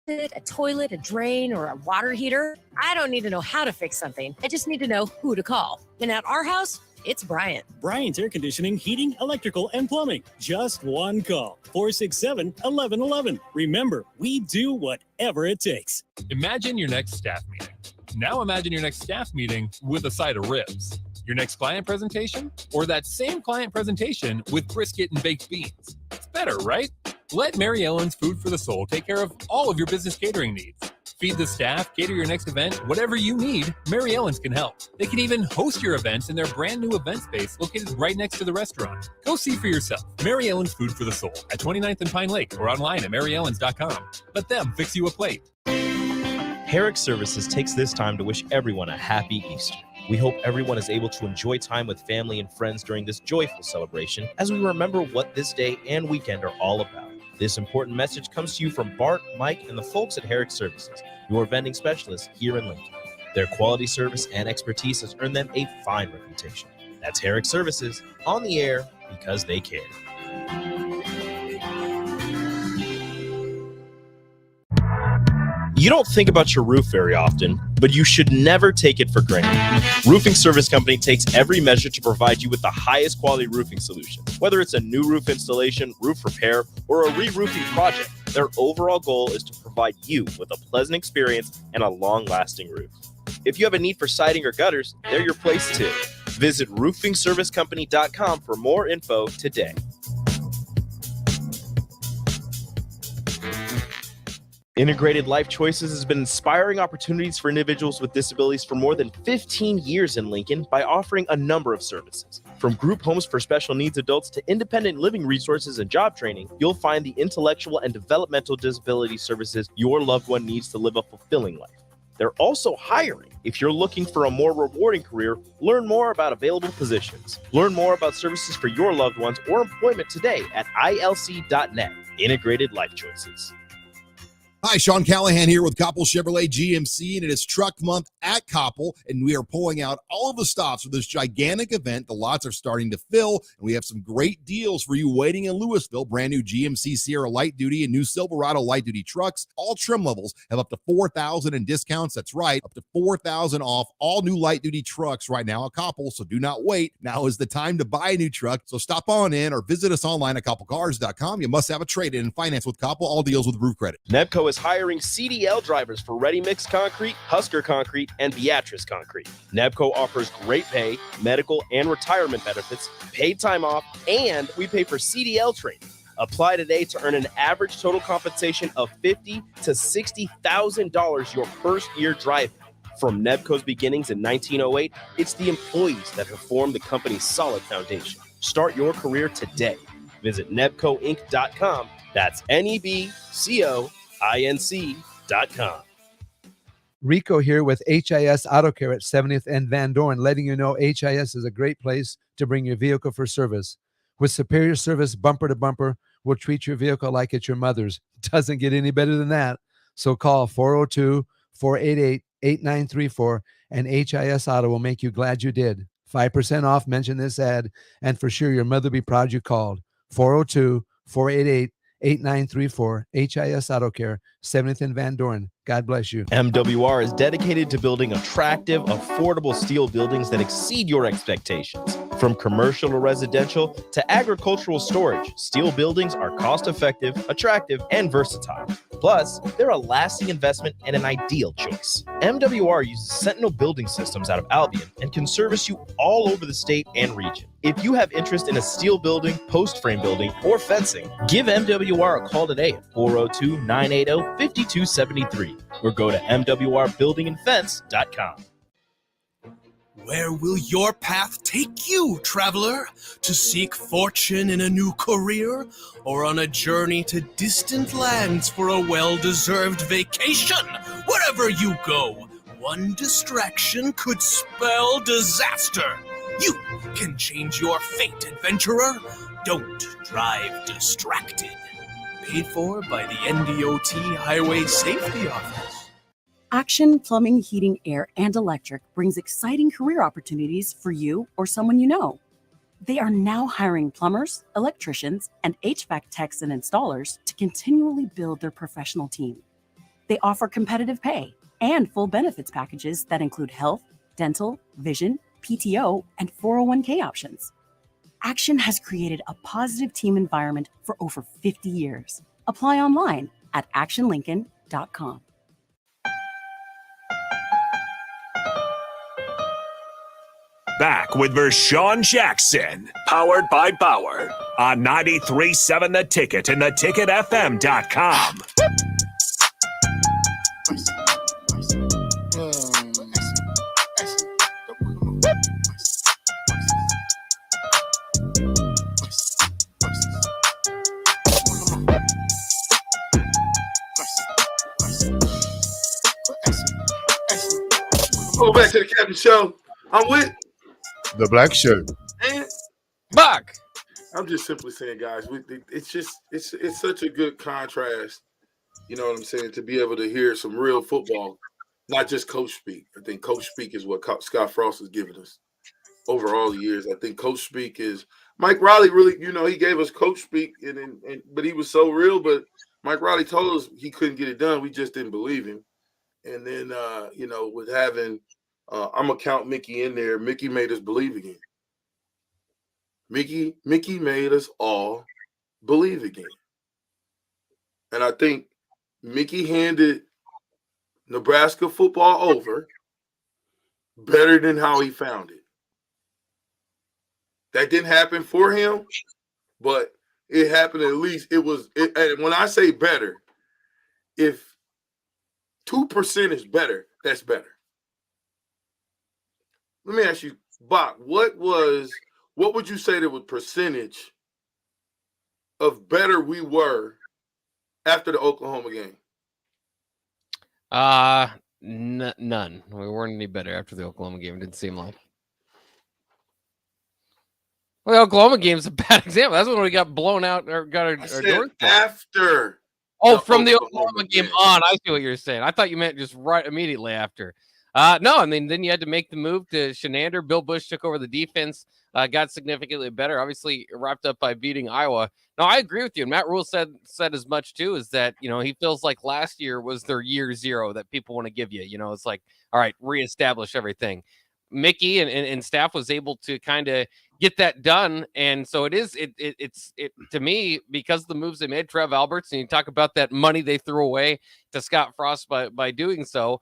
a toilet, a drain, or a water heater, I don't need to know how to fix something. I just need to know who to call. And at our house, it's Bryant. Bryant's Air Conditioning, Heating, Electrical, and Plumbing. Just one call. 467-1111. Remember, we do whatever it takes. Imagine your next staff meeting. Now imagine your next staff meeting with a side of ribs. Your next client presentation? Or that same client presentation with brisket and baked beans. It's better, right? Let Mary Ellen's Food for the Soul take care of all of your business catering needs. Feed the staff, cater your next event, whatever you need, Mary Ellen's can help. They can even host your events in their brand new event space located right next to the restaurant. Go see for yourself. Mary Ellen's Food for the Soul at 29th and Pine Lake or online at maryellens.com. Let them fix you a plate. Herrick Services takes this time to wish everyone a happy Easter. We hope everyone is able to enjoy time with family and friends during this joyful celebration as we remember what this day and weekend are all about. This important message comes to you from Bart, Mike, and the folks at Herrick Services, your vending specialists here in Lincoln. Their quality service and expertise has earned them a fine reputation. That's Herrick Services, on the air because they care. You don't think about your roof very often, but you should never take it for granted. Roofing Service Company takes every measure to provide you with the highest quality roofing solution. Whether it's a new roof installation, roof repair, or a re-roofing project, their overall goal is to provide you with a pleasant experience and a long-lasting roof. If you have a need for siding or gutters, they're your place too. Visit roofingservicecompany.com for more info today. Integrated Life Choices has been inspiring opportunities for individuals with disabilities for more than 15 years in Lincoln by offering a number of services. From group homes for special needs adults to independent living resources and job training, you'll find the intellectual and developmental disability services your loved one needs to live a fulfilling life. They're also hiring. If you're looking for a more rewarding career, learn more about available positions. Learn more about services for your loved ones or employment today at ilc.net. Integrated Life Choices. Hi, Sean Callahan here with Coppell Chevrolet GMC, and it is Truck Month at Coppell, and we are pulling out all of the stops for this gigantic event. The lots are starting to fill, and we have some great deals for you waiting in Louisville. Brand new GMC Sierra Light Duty and new Silverado Light Duty trucks. All trim levels have up to $4,000 in discounts. That's right, up to $4,000 off all new light duty trucks right now at Coppell, so do not wait. Now is the time to buy a new truck, so stop on in or visit us online at CoppellCars.com. You must have a trade-in and finance with Coppell. All deals with Roof Credit. Nebco is hiring CDL drivers for Ready Mix Concrete, Husker Concrete, and Beatrice Concrete. Nebco offers great pay, medical, and retirement benefits, paid time off, and we pay for CDL training. Apply today to earn an average total compensation of $50,000 to $60,000 your first year driving. From Nebco's beginnings in 1908, it's the employees that have formed the company's solid foundation. Start your career today. Visit nebcoinc.com. That's NEBCOINC.com. Rico here with HIS Auto Care at 70th and Van Dorn, letting you know HIS is a great place to bring your vehicle for service. With superior service bumper to bumper, we'll treat your vehicle like it's your mother's. Doesn't get any better than that. So call 402-488-8934 and HIS Auto will make you glad you did. 5% off, mention this ad, and for sure your mother will be proud you called. 402-488-8934, HIS Auto Care, 70th and Van Dorn. God bless you. MWR is dedicated to building attractive, affordable steel buildings that exceed your expectations. From commercial to residential to agricultural storage, steel buildings are cost-effective, attractive, and versatile. Plus, they're a lasting investment and an ideal choice. MWR uses Sentinel Building Systems out of Albion and can service you all over the state and region. If you have interest in a steel building, post frame building, or fencing, give MWR a call today at 402-980-5273 or go to mwrbuildingandfence.com. Where will your path take you, traveler? To seek fortune in a new career, or on a journey to distant lands for a well-deserved vacation? Wherever you go, one distraction could spell disaster. You can change your fate, adventurer. Don't drive distracted. Paid for by the NDOT Highway Safety Office. Action Plumbing, Heating, Air, and Electric brings exciting career opportunities for you or someone you know. They are now hiring plumbers, electricians, and HVAC techs and installers to continually build their professional team. They offer competitive pay and full benefits packages that include health, dental, vision, PTO, and 401k options. Action has created a positive team environment for over 50 years. Apply online at actionlincoln.com. Back with Vershawn Jackson, powered by Bauer, on 93.7 The Ticket and theticketfm.com. Go back to the Captain Show. I'm with The black shirt. and Buck. I'm just simply saying, guys, it's such a good contrast. You know what I'm saying? To be able to hear some real football, not just coach speak. I think coach speak is what Scott Frost has given us over all the years. I think coach speak is Mike Riley. Really, he gave us coach speak, but he was so real. But Mike Riley told us he couldn't get it done. We just didn't believe him. And then, with having, I'm gonna count Mickey in there. Mickey made us believe again. Mickey made us all believe again. And I think Mickey handed Nebraska football over better than how he found it. That didn't happen for him, but it happened at least. And when I say better, if 2% is better, that's better. Let me ask you, Bach, what would you say that was percentage of better we were after the Oklahoma game? None. We weren't any better after the Oklahoma game. It didn't seem like. Well, the Oklahoma game's a bad example. That's when we got blown out or got our doors after. Oh, from the Oklahoma game on. I see what you're saying. I thought you meant just right immediately after. No, I mean, then you had to make the move to Shenander. Bill Bush took over the defense, got significantly better, obviously wrapped up by beating Iowa. No, I agree with you. And Matt Rule said as much, too, is that, he feels like last year was their year zero that people want to give you. It's like, all right, reestablish everything. Mickey and staff was able to kind of get that done. And so it's to me, because of the moves they made, Trev Alberts, and you talk about that money they threw away to Scott Frost by doing so.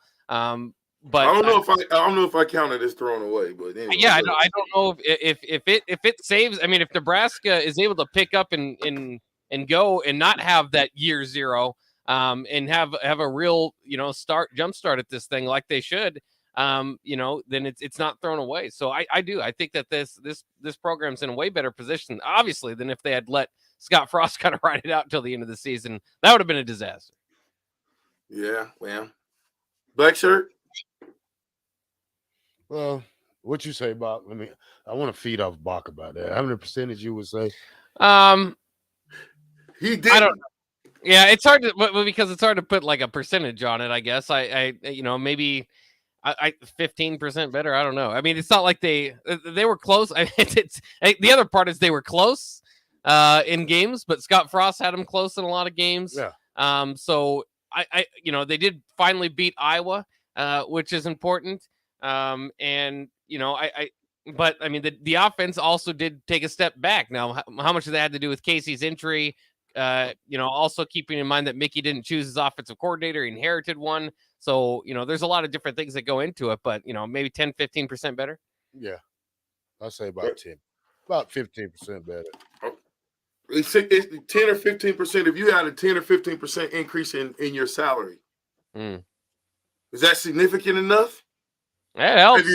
But I don't know if I counted as thrown away, but anyway, yeah, I don't know if it saves. I mean, if Nebraska is able to pick up and go and not have that year zero, and have a real jump start at this thing like they should, then it's not thrown away. So I think that this program's in a way better position, obviously, than if they had let Scott Frost kind of ride it out until the end of the season. That would have been a disaster. Yeah, well, black shirt. Well, what you say, Bach? I want to feed off Bach about that. How many percentage you would say? He did. I don't know. Yeah, it's hard to because it's hard to put like a percentage on it. I guess I maybe I 15% better. I don't know. I mean, it's not like they were close. The other part is they were close in games, but Scott Frost had them close in a lot of games. Yeah. So I they did finally beat Iowa, which is important. But I mean, the offense also did take a step back. Now, how much of that had to do with Casey's injury? Also keeping in mind that Mickey didn't choose his offensive coordinator, he inherited one. So, there's a lot of different things that go into it, but, maybe 10, 15% better. Yeah. I'll say about 10, about 15% better. It's 10 or 15%. If you had a 10 or 15% increase in your salary, is that significant enough? That helps.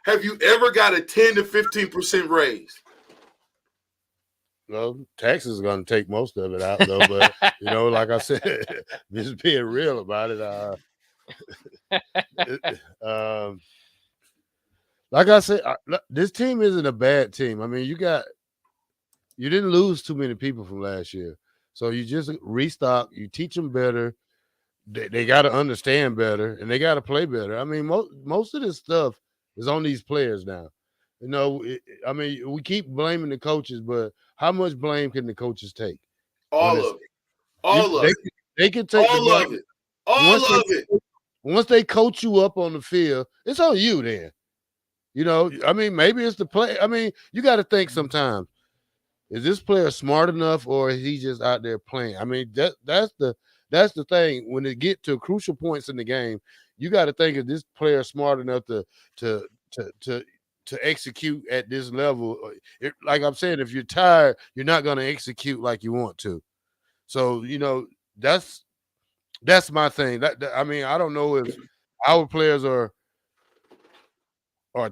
Have you ever got a 10 to 15% raise? Well, taxes are going to take most of it out, though. But, like I said, just being real about it. Like I said, this team isn't a bad team. I mean, you didn't lose too many people from last year. So you just restock, you teach them better. They got to understand better, and they got to play better. I mean, most of this stuff is on these players now. We keep blaming the coaches, but how much blame can the coaches take? All of it. They can take all of it. All of it. Once they coach you up on the field, it's on you then. Maybe it's the play. I mean, you got to think sometimes, is this player smart enough or is he just out there playing? I mean, that's the thing. When it get to crucial points in the game, you got to think, is this player smart enough to execute at this level? Like I'm saying, if you're tired, you're not going to execute like you want to. So, that's my thing. I don't know if our players are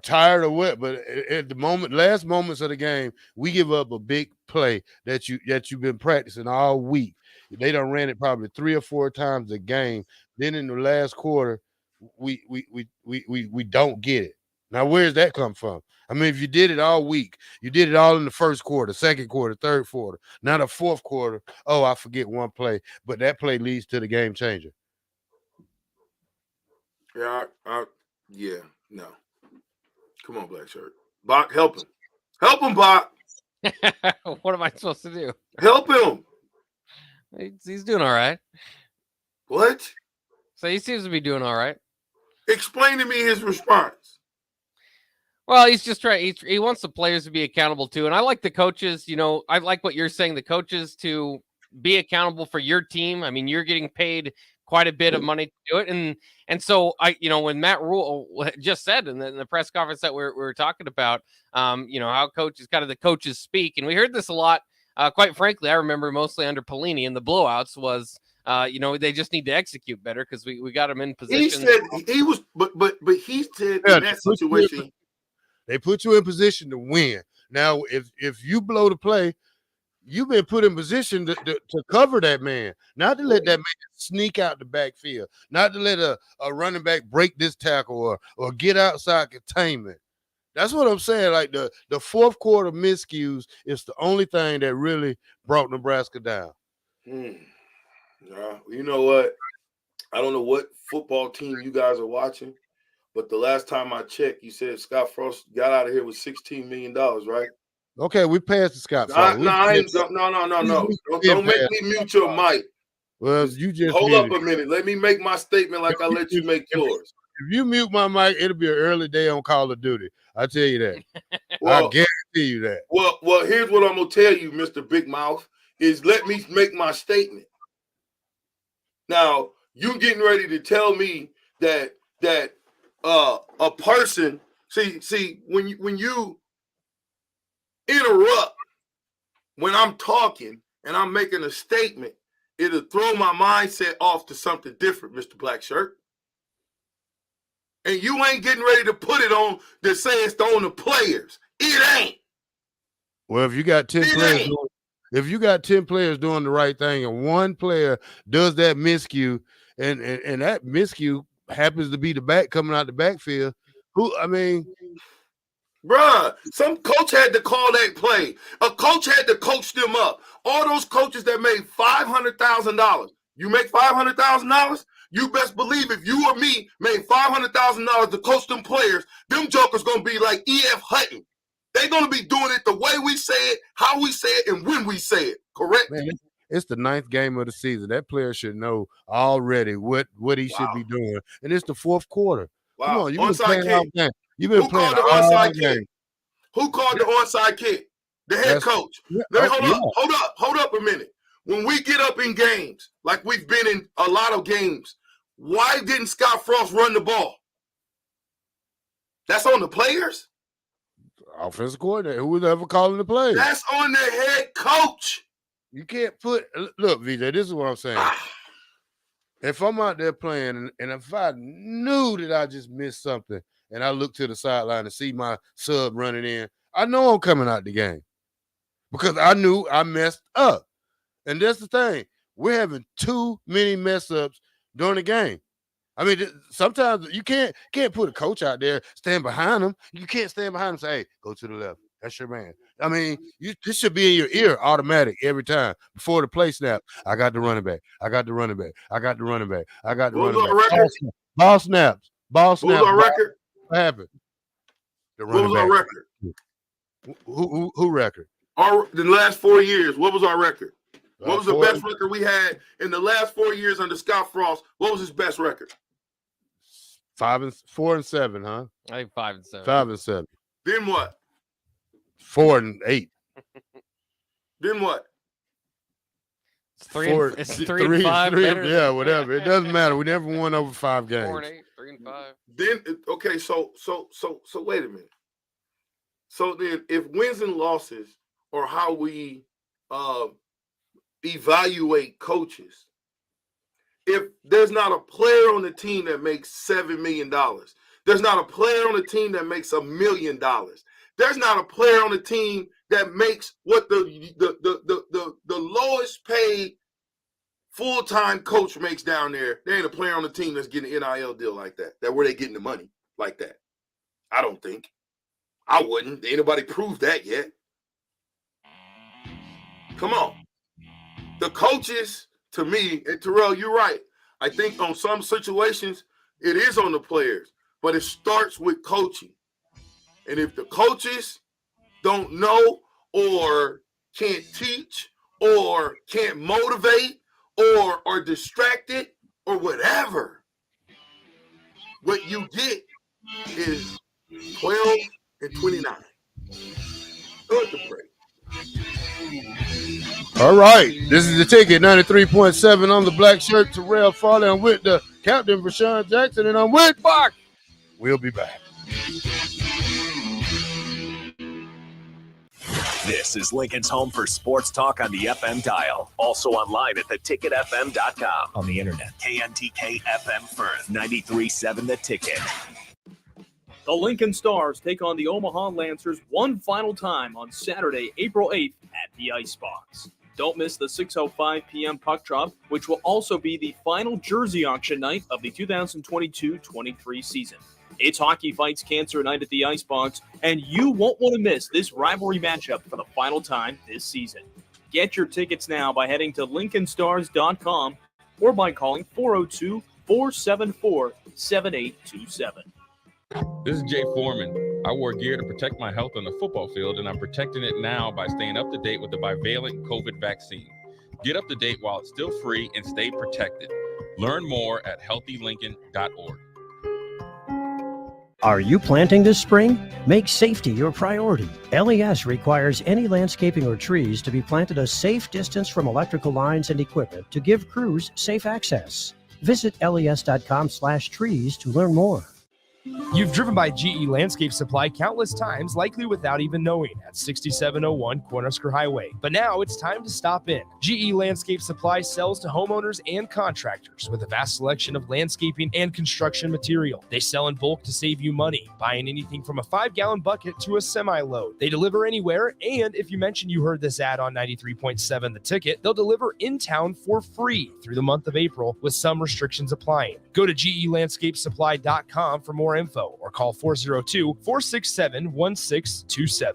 tired or what, but at the last moments of the game, we give up a big play that you've been practicing all week. They done ran it probably 3 or 4 times a game. Then in the last quarter, we don't get it. Now, where's that come from? I mean, if you did it all week, you did it all in the first quarter, second quarter, third quarter. Now the fourth quarter, I forget one play, but that play leads to the game changer. Yeah, no. Come on, Black Shirt. Bach, help him. Help him, Bach. What am I supposed to do? Help him. He's doing all right. What? So he seems to be doing all right. Explain to me his response. Well, he's just trying. He wants the players to be accountable too. And I like the coaches. I like what you're saying. The coaches to be accountable for your team. I mean, you're getting paid quite a bit of money to do it. And so when Matt Rule just said in the press conference that we were talking about, how coaches, kind of the coaches speak. And we heard this a lot. Quite frankly, I remember mostly under Pelini and the blowouts was, they just need to execute better because we got them in position. He said he was, but he said in that situation, they put you in position to win. Now, if you blow the play, you've been put in position to cover that man, not to let that man sneak out the backfield, not to let a running back break this tackle or get outside containment. That's what I'm saying. Like the fourth quarter miscues is the only thing that really brought Nebraska down. You know what? I don't know what football team you guys are watching, but the last time I checked, you said Scott Frost got out of here with $16 million, right? Okay, we passed the Scott Frost. No. Don't make me mute your mic. Well, you just hold up a minute. Let me make my statement like I let you make yours. If you mute my mic, it'll be an early day on Call of Duty. I tell you that. I guarantee you that. Well, here's what I'm gonna tell you, Mr. Big Mouth, is let me make my statement. Now, you getting ready to tell me that a person see when you interrupt when I'm talking and I'm making a statement, it'll throw my mindset off to something different, Mr. Black Shirt. And you ain't getting ready to put it on to say it's on the players. It ain't. Well, if you got 10 players doing the right thing and one player does that miscue and that miscue happens to be the back coming out the backfield, bruh, some coach had to call that play. A coach had to coach them up. All those coaches that made $500,000. You make $500,000? You best believe if you or me made $500,000 to coach them players, them jokers going to be like E.F. Hutton. They're going to be doing it the way we say it, how we say it, and when we say it. Correct? Man, it's the 9th game of the season. That player should know already what he should be doing. And it's the 4th quarter. Wow. Come on, you've been Onside playing all kick. game. You've been Who playing called the all onside game. kick? Who called the onside kick? The head coach. Hold up a minute. when we get up in games, like we've been in a lot of games, why didn't Scott Frost run the ball? That's on the players? Offensive coordinator. Who was ever calling the plays? That's on the head coach. You can't put – look, VJ, this is what I'm saying. If I'm out there playing and if I knew that I just missed something and I look to the sideline and see my sub running in, I know I'm coming out the game because I knew I messed up. And that's the thing. We're having too many mess ups during the game. I mean, sometimes you can't put a coach out there, stand behind him. You can't stand behind him and say, hey, go to the left. That's your man. I mean, this should be in your ear automatic every time before the play snap. I got the running back. I got the running back. I got the running back. I got the running back. Ball snaps. Ball snaps. What was our record? What happened? The What was our record? Who record? The last 4 years, what was our record? What was the best record we had in the last 4 years under Scott Frost? What was his best record? 4 and 7, huh? I think 5 and 7. 5 and 7. Then what? 4 and 8. Then what? It's 3 and 5. Yeah, whatever. It doesn't matter. We never won over 5 games. 4 and 8, 3 and 5. Then okay, so wait a minute. So then, if wins and losses are how we evaluate coaches, if there's not a player on the team that makes $7 million, there's not a player on the team that makes $1 million, there's not a player on the team that makes what the lowest paid full-time coach makes down there. There ain't a player on the team that's getting an NIL deal like that. That where they getting the money like that. I don't think. I wouldn't. Ain't nobody proved that yet. Come on. The coaches, to me, and Terrell, you're right. I think on some situations, it is on the players, but it starts with coaching. And if the coaches don't know or can't teach or can't motivate or are distracted or whatever, what you get is 12 and 29. Go at the break. All right. This is the ticket, 93.7 on the black shirt. Terrell Farley. I'm with the captain, Rashawn Jackson, and I'm with Bach. We'll be back. This is Lincoln's home for sports talk on the FM dial. Also online at theticketfm.com. On the internet. KNTK FM Firth, 93.7 The Ticket. The Lincoln Stars take on the Omaha Lancers one final time on Saturday, April 8th at the Icebox. Don't miss the 6:05 p.m. puck drop, which will also be the final jersey auction night of the 2022-23 season. It's Hockey Fights Cancer Night at the Icebox, and you won't want to miss this rivalry matchup for the final time this season. Get your tickets now by heading to LincolnStars.com or by calling 402-474-7827. This is Jay Foreman. I wore gear to protect my health on the football field, and I'm protecting it now by staying up to date with the bivalent COVID vaccine. Get up to date while it's still free and stay protected. Learn more at healthylincoln.org. Are you planting this spring? Make safety your priority. LES requires any landscaping or trees to be planted a safe distance from electrical lines and equipment to give crews safe access. Visit les.com/trees to learn more. You've driven by GE Landscape Supply countless times, likely without even knowing, at 6701 Cornhusker Highway. But now it's time to stop in. GE Landscape Supply sells to homeowners and contractors with a vast selection of landscaping and construction material. They sell in bulk to save you money, buying anything from a 5-gallon bucket to a semi-load. They deliver anywhere, and if you mention you heard this ad on 93.7 The Ticket, they'll deliver in town for free through the month of April with some restrictions applying. Go to GELandscapesupply.com for more info or call 402-467-1627.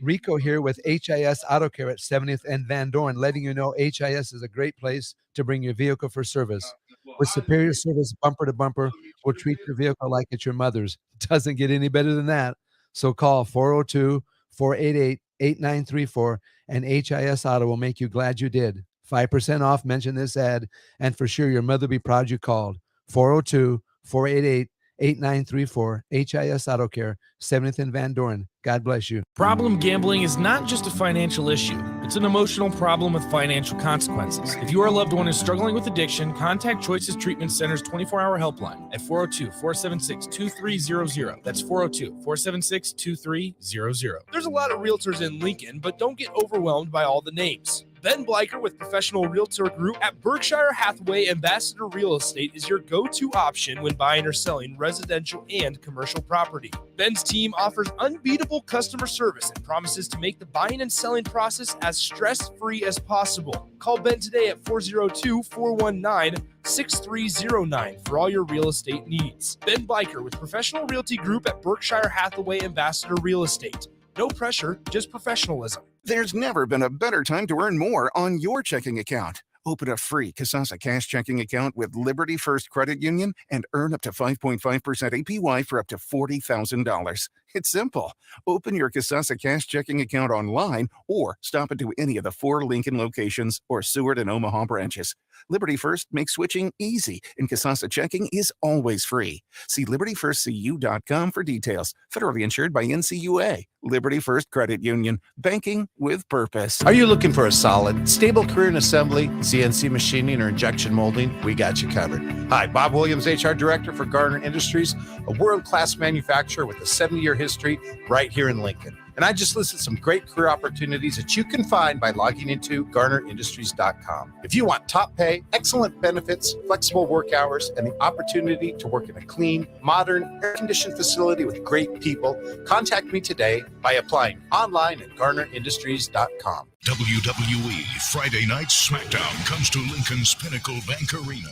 Rico here with HIS Auto Care at 70th and Van Dorn, letting you know HIS is a great place to bring your vehicle for service. With superior service bumper to bumper, we'll treat your vehicle like it's your mother's. It doesn't get any better than that. So call 402-488-8934 and HIS Auto will make you glad you did. 5% off, mention this ad, and for sure your mother will be proud you called. 402-488-8934 8934 HIS Auto Care, 70th and Van Dorn. God bless you. Problem gambling is not just a financial issue. It's an emotional problem with financial consequences. If your loved one is struggling with addiction, contact Choices Treatment Center's 24-hour helpline at 402-476-2300. That's 402-476-2300. There's a lot of realtors in Lincoln, but don't get overwhelmed by all the names. Ben Bleicher with Professional Realtor Group at Berkshire Hathaway Ambassador Real Estate is your go-to option when buying or selling residential and commercial property. Ben's team offers unbeatable customer service and promises to make the buying and selling process as stress-free as possible. Call Ben today at 402-419-6309 for all your real estate needs. Ben Bleicher with Professional Realty Group at Berkshire Hathaway Ambassador Real Estate. No pressure, just professionalism. There's never been a better time to earn more on your checking account. Open a free Kasasa Cash checking account with Liberty First Credit Union and earn up to 5.5% APY for up to $40,000. It's simple. Open your Kasasa Cash checking account online or stop into any of the 4 Lincoln locations or Seward and Omaha branches. Liberty First makes switching easy, and Kasasa checking is always free. See libertyfirstcu.com for details. Federally insured by NCUA. Liberty First Credit Union. Banking with purpose. Are you looking for a solid, stable career in assembly, CNC machining, or injection molding? We got you covered. Hi, Bob Williams, HR Director for Garner Industries, a world-class manufacturer with a 70-year history right here in Lincoln. And I just listed some great career opportunities that you can find by logging into GarnerIndustries.com. If you want top pay, excellent benefits, flexible work hours, and the opportunity to work in a clean, modern, air-conditioned facility with great people, contact me today by applying online at GarnerIndustries.com. WWE Friday Night SmackDown comes to Lincoln's Pinnacle Bank Arena,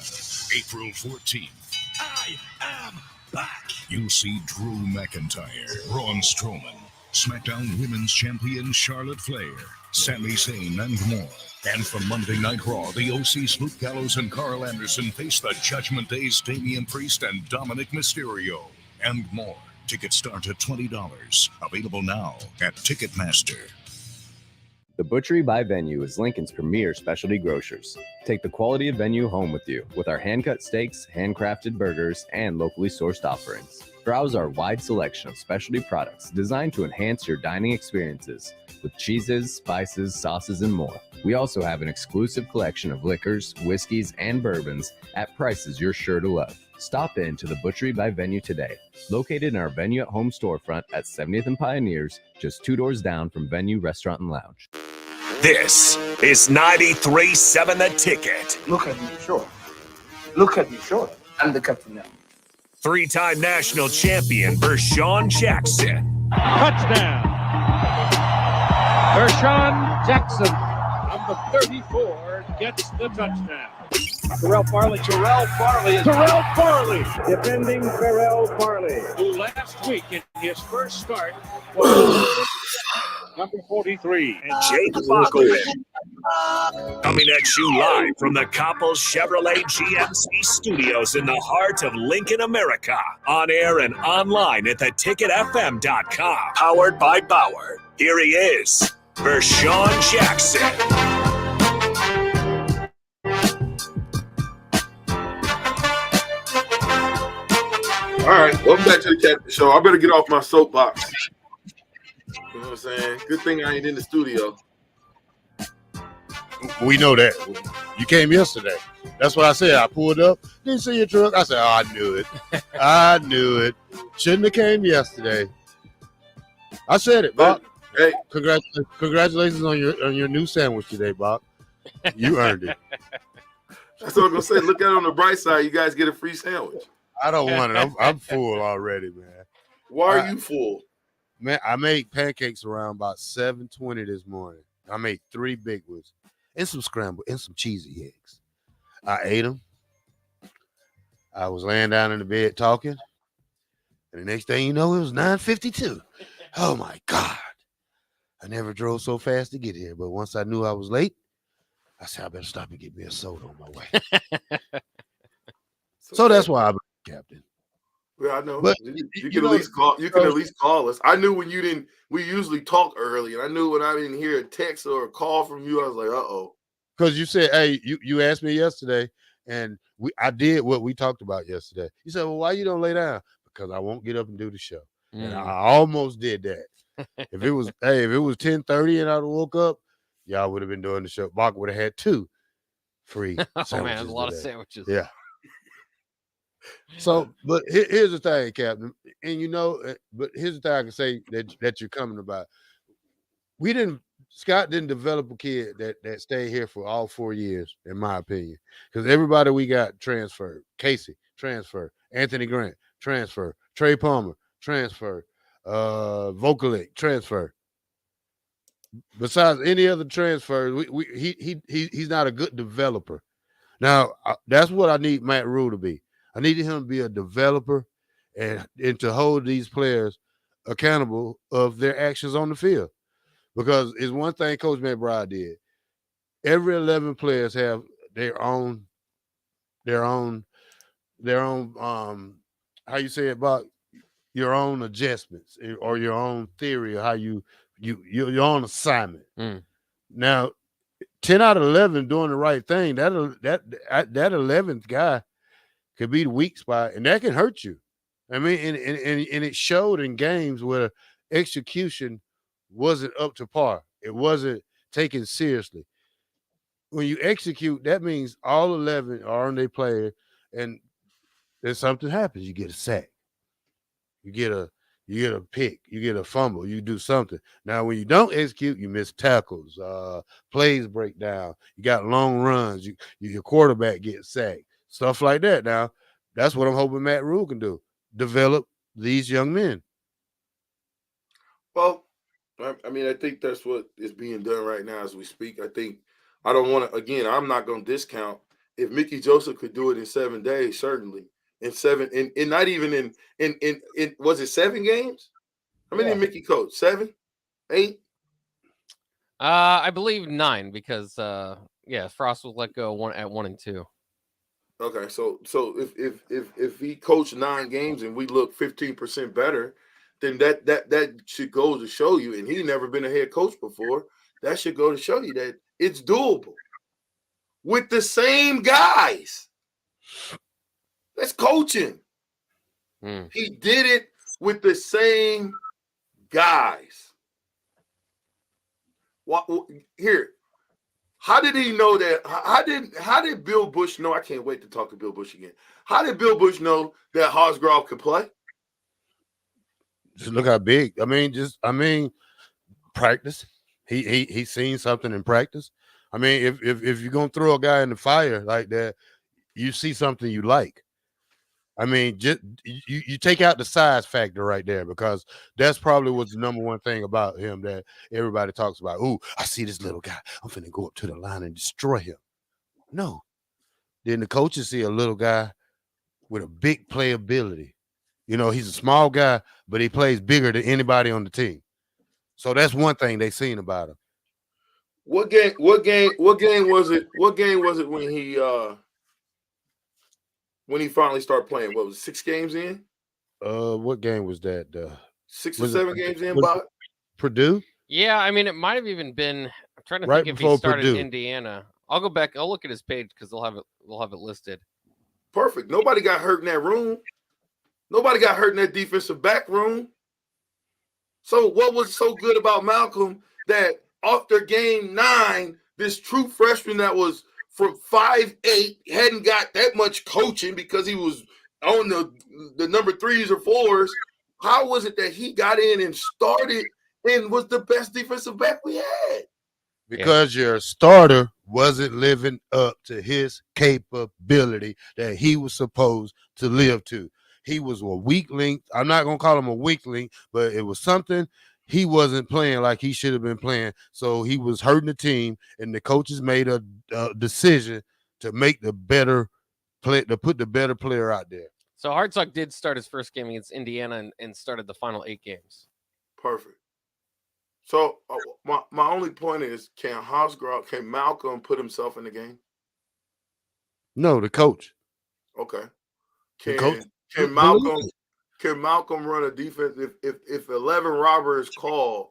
April 14th. I am back. You'll see Drew McIntyre, Braun Strowman, SmackDown Women's Champion Charlotte Flair, Sami Zayn, and more. And from Monday Night Raw, the OC's Luke Gallows and Carl Anderson face the Judgment Day's Damian Priest and Dominic Mysterio, and more. Tickets start at $20. Available now at Ticketmaster. The Butchery by Venue is Lincoln's premier specialty grocers. Take the quality of Venue home with you with our hand-cut steaks, handcrafted burgers, and locally sourced offerings. Browse our wide selection of specialty products designed to enhance your dining experiences with cheeses, spices, sauces, and more. We also have an exclusive collection of liquors, whiskeys, and bourbons at prices you're sure to love. Stop in to the Butchery by Venue today, located in our Venue at Home storefront at 70th and Pioneers, just 2 doors down from Venue Restaurant and Lounge. This is 93.7 The Ticket. Look at me, sure. Look at me, sure. I'm the captain now. 3-time national champion Vershawn Jackson. Touchdown. Vershawn Jackson, number 34, gets the touchdown. Terrell Farley, defending Terrell Farley, who last week in his first start was number 43. And Jake Bachman. Coming at you live from the Coppels Chevrolet GMC studios in the heart of Lincoln, America. On air and online at theticketfm.com. Powered by Bauer. Here he is, Vershawn Jackson. All right, welcome back to the Captain Show. I better get off my soapbox. You know what I'm saying? Good thing I ain't in the studio. We know that. You came yesterday. That's what I said. I pulled up, didn't see your truck. I said, oh, I knew it. I knew it. Shouldn't have came yesterday. I said it, Bob. Hey, congratulations on your new sandwich today, Bob. You earned it. That's what I'm gonna say. Look at it on the bright side. You guys get a free sandwich. I don't want it. I'm full already, man. Why are you full? Man, I made pancakes around about 7:20 this morning. I made 3 big ones and some scrambled and some cheesy eggs. I ate them. I was laying down in the bed talking, and the next thing you know, it was 9:52. Oh my God! I never drove so fast to get here, but once I knew I was late, I said I better stop and get me a soda on my way. So that's why I'm captain. Yeah, I know. But you can at least call. You can at least call us. I knew when you didn't. We usually talk early, and I knew when I didn't hear a text or a call from you, I was like, "Uh-oh." Because you said, "Hey, you asked me yesterday, and I did what we talked about yesterday." You said, "Well, why you don't lay down?" because I won't get up and do the show. And Mm. I almost did that. If it was 10:30 and I woke up, y'all would have been doing the show. Bach would have had 2 free Oh sandwiches. man, a lot of today. sandwiches. Yeah. So, but here's the thing, Captain, and but here's the thing I can say that you're coming about. Scott didn't develop a kid that stayed here for all 4 years, in my opinion, because everybody we got transferred. Casey transfer, Anthony Grant transfer, Trey Palmer transfer, Vocalic transfer. Besides any other transfer, he's not a good developer. Now that's what I need Matt Rule to be. I needed him to be a developer and to hold these players accountable of their actions on the field. Because it's one thing Coach McBride did. Every 11 players have their own how you say it, about your own adjustments or your own theory of how you're on assignment. Now, 10 out of 11 doing the right thing, that 11th guy could be the weak spot, and that can hurt you. I mean, and it showed in games where execution wasn't up to par. It wasn't taken seriously. When you execute, that means all 11 are on their player, and then something happens. You get a sack. You get a pick. You get a fumble. You do something. Now, when you don't execute, you miss tackles. Plays break down. You got long runs. Your quarterback gets sacked. Stuff like that. Now, that's what I'm hoping Matt Rule can do. Develop these young men. Well, I mean, I think that's what is being done right now as we speak. I don't want to, again, I'm not going to discount. If Mickey Joseph could do it in 7 days, certainly. In not even in was it 7 games? How many did Mickey coach? 7? 8? I believe 9 because Frost was let go at 1 and 2. Okay, so if he coached 9 games and we look 15% better, then that should go to show you, and he's never been a head coach before. That should go to show you that it's doable with the same guys. That's coaching. He did it with the same guys. Here, how did he know that? How did Bill Bush know? I can't wait to talk to Bill Bush again. How did Bill Bush know that Hosgrove could play? Just look how big. I mean, practice. He's seen something in practice. I mean, if you're gonna throw a guy in the fire like that, you see something you like. I mean, just you take out the size factor right there, because that's probably what's the number one thing about him that everybody talks about. Ooh, I see this little guy. I'm finna go up to the line and destroy him. No. Then the coaches see a little guy with a big playability. He's a small guy, but he plays bigger than anybody on the team. So that's one thing they seen about him. What game was it? What game was it when he finally started playing? What was it, 6 games in? What game was that? 6 or 7 games in, Bob? Purdue? Yeah, I mean, it might have even been. I'm trying to Right think if he before started Purdue. Indiana. I'll go back. I'll look at his page because we'll have it listed. Perfect. Nobody got hurt in that room. Nobody got hurt in that defensive back room. So what was so good about Malcolm that after game 9, this true freshman that was from 5'8" hadn't got that much coaching because he was on the number 3s or 4s. How was it that he got in and started and was the best defensive back we had? Because your starter wasn't living up to his capability that he was supposed to live to. He was a weak link. I'm not going to call him a weak link, but it was something. He wasn't playing like he should have been playing. So he was hurting the team, and the coaches made a decision to make the better play, to put the better player out there. So Hartsock did start his first game against Indiana and started the final 8 games. Perfect. So my only point is, can Malcolm put himself in the game? No, the coach. Okay. Can Malcolm run a defense if 11 robber is called?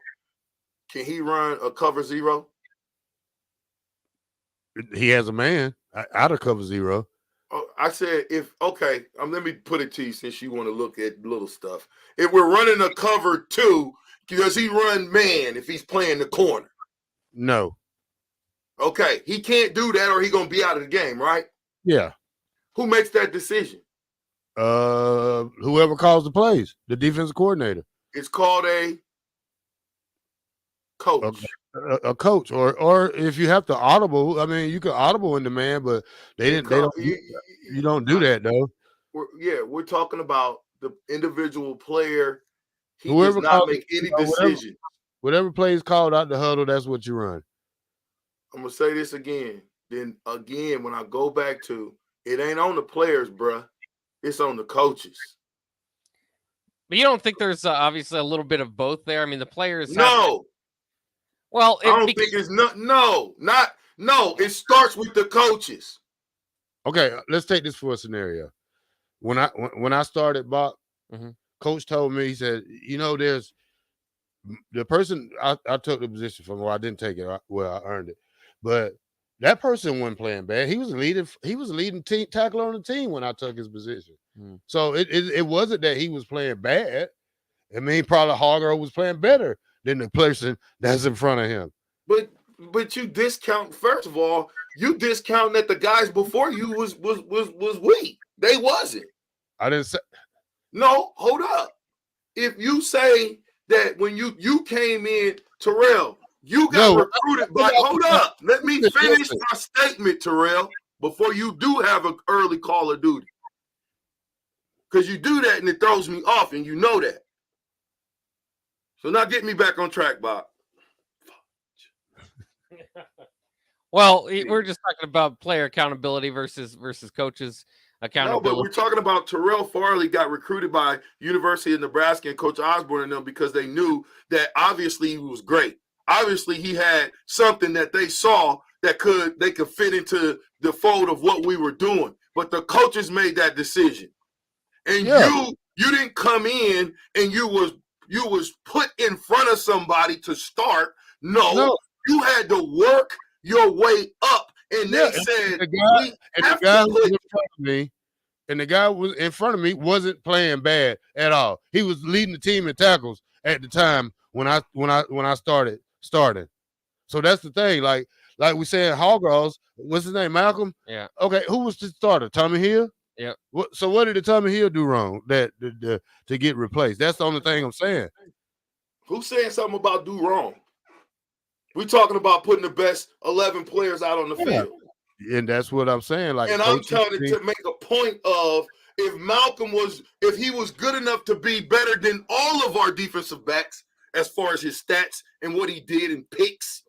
Can he run a cover 0? He has a man out of cover 0. I said, let me put it to you since you want to look at little stuff. If we're running a cover 2, does he run man if he's playing the corner? No. Okay, he can't do that or he's going to be out of the game, right? Yeah. Who makes that decision? Whoever calls the plays, the defensive coordinator. It's called a coach. A coach, or if you have to audible, I mean, you can audible in the man, but you don't do that though. We're talking about the individual player. He Whoever does not make any decision. Whatever play is called out the huddle, that's what you run. I'm gonna say this again. Then again, when I go back to it, ain't on the players, bruh. It's on the coaches. But you don't think there's obviously a little bit of both there? I mean, the players. No. Well, I don't think it's no. It starts with the coaches. Okay, let's take this for a scenario. When I started, Bob, Coach told me, he said, there's the person I took the position from. Well, I didn't take it. Well, I earned it, but that person wasn't playing bad. He was leading team tackler on the team when I took his position. So it wasn't that he was playing bad. I mean, probably Hargrove was playing better than the person that's in front of him. But you discount, first of all, you discount that the guys before you was weak. They wasn't. I didn't say. No, hold up. If you say that when you came in, Terrell, you got recruited by. Hold up. Let me finish my statement, Terrell, before you do have an early call of duty. Because you do that and it throws me off, and you know that. So now get me back on track, Bob. Well, we're just talking about player accountability versus coaches accountability. No, but we're talking about Terrell Farley got recruited by University of Nebraska and Coach Osborne and them because they knew that obviously he was great. Obviously, he had something that they saw that they could fit into the fold of what we were doing. But the coaches made that decision, and you didn't come in and you was put in front of somebody to start. No. You had to work your way up, and they said the guy who was in front of me, and the guy was in front of me wasn't playing bad at all. He was leading the team in tackles at the time when I started. So that's the thing. Like we said, Hargroves, what's his name, Malcolm? Yeah. Okay, who was the starter? Tommy Hill. Yeah. So what did the Tommy Hill do wrong to get replaced? That's the only thing I'm saying. Who's saying something about do wrong? We're talking about putting the best 11 players out on the field. And that's what I'm saying. Like, and I'm telling it to make a point of if he was good enough to be better than all of our defensive backs as far as his stats and what he did in picks.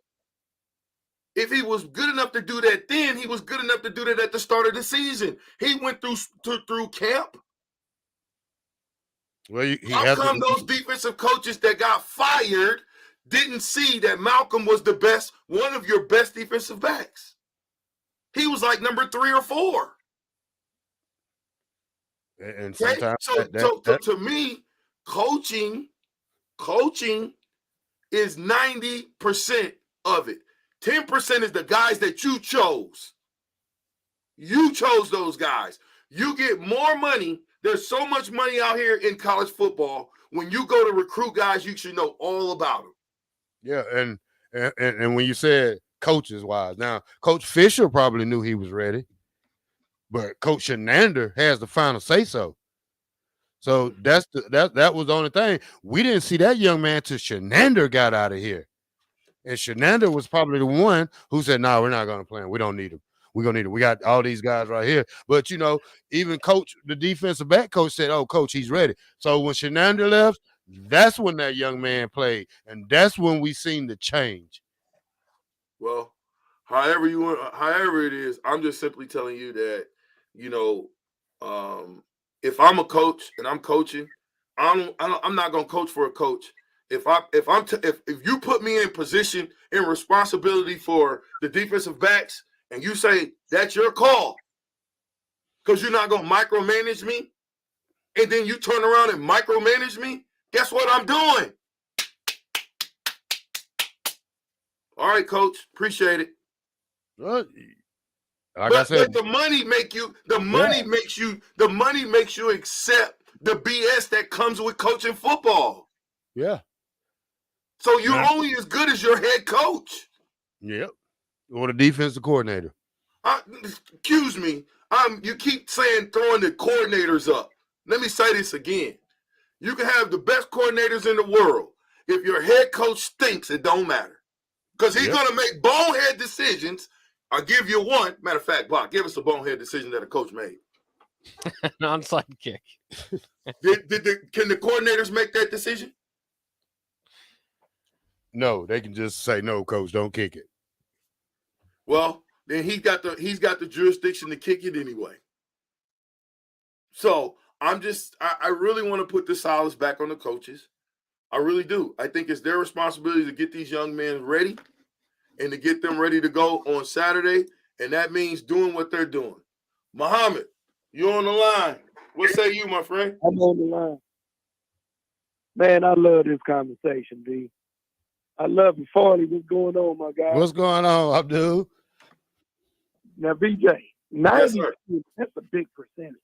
If he was good enough to do that then, he was good enough to do that at the start of the season. He went through camp. Well, how come those defensive coaches that got fired didn't see that Malcolm was one of your best defensive backs? He was like number 3 or 4. And sometimes so to me, coaching is 90% of it. 10% is the guys that you chose. You chose those guys. You get more money. There's so much money out here in college football. When you go to recruit guys, you should know all about them. Yeah, and when you said coaches wise, now Coach Fisher probably knew he was ready, but Coach Shenander has the final say so. So that was the only thing. We didn't see that young man till Shenander got out of here, and Shenander was probably the one who said, "No, we're not going to play him. We don't need him. We're going to need him. We got all these guys right here." But even the defensive back coach said, "Oh, coach, he's ready." So when Shenander left, that's when that young man played, and that's when we seen the change. Well, however it is, I'm just simply telling you that, if I'm a coach and I'm coaching, I'm not gonna coach for a coach. If you put me in position and responsibility for the defensive backs, and you say that's your call, because you're not gonna micromanage me, and then you turn around and micromanage me. Guess what I'm doing? All right, coach. Appreciate it. Like I said, but the money makes you accept the BS that comes with coaching football. Yeah. So you're only as good as your head coach. Yep. Or the defensive coordinator. Excuse me. You keep saying throwing the coordinators up. Let me say this again. You can have the best coordinators in the world. If your head coach stinks, it don't matter. Because he's going to make bonehead decisions. I'll give you one. Matter of fact, Bob, give us a bonehead decision that a coach made. An onside kick. Can the coordinators make that decision? No, they can just say, no, coach, don't kick it. Well, then he's got the jurisdiction to kick it anyway. So I really want to put the solace back on the coaches. I really do. I think it's their responsibility to get these young men ready and to get them ready to go on Saturday. And that means doing what they're doing. Muhammad, you're on the line. What say you, my friend? I'm on the line. Man, I love this conversation, B. I love it. Farley, what's going on, my guy? What's going on, Abdul? Now, BJ, 90, that's a big percentage.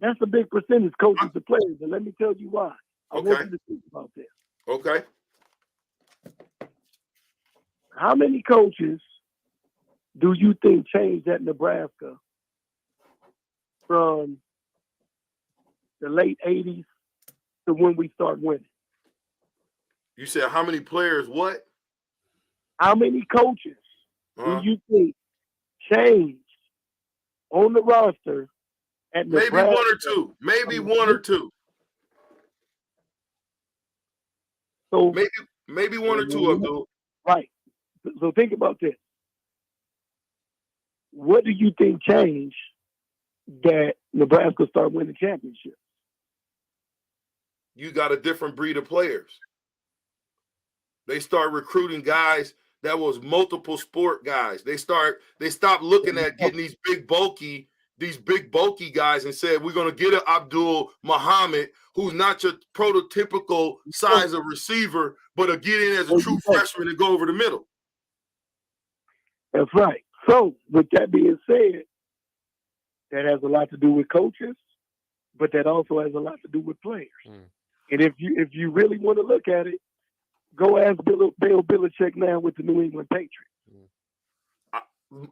That's a big percentage, coaches to players, and let me tell you why. I want you to think about this. Okay. How many coaches do you think changed at Nebraska from the late 80s to when we start winning? You said how many players what? How many coaches do you think changed on the roster at Nebraska? Maybe one or two. Maybe one or two. So maybe one or two, Abdul. Right. So think about this. What do you think changed that Nebraska started winning championships? You got a different breed of players. They start recruiting guys that was multiple sport guys. They stopped looking at getting these big bulky guys and said, we're going to get an Abdul Muhammad who's not your prototypical size of receiver, but a get in as a true freshman and go over the middle. That's right. So with that being said, that has a lot to do with coaches, but that also has a lot to do with players. And if you really want to look at it, go ask Bill Belichick now with the New England Patriots.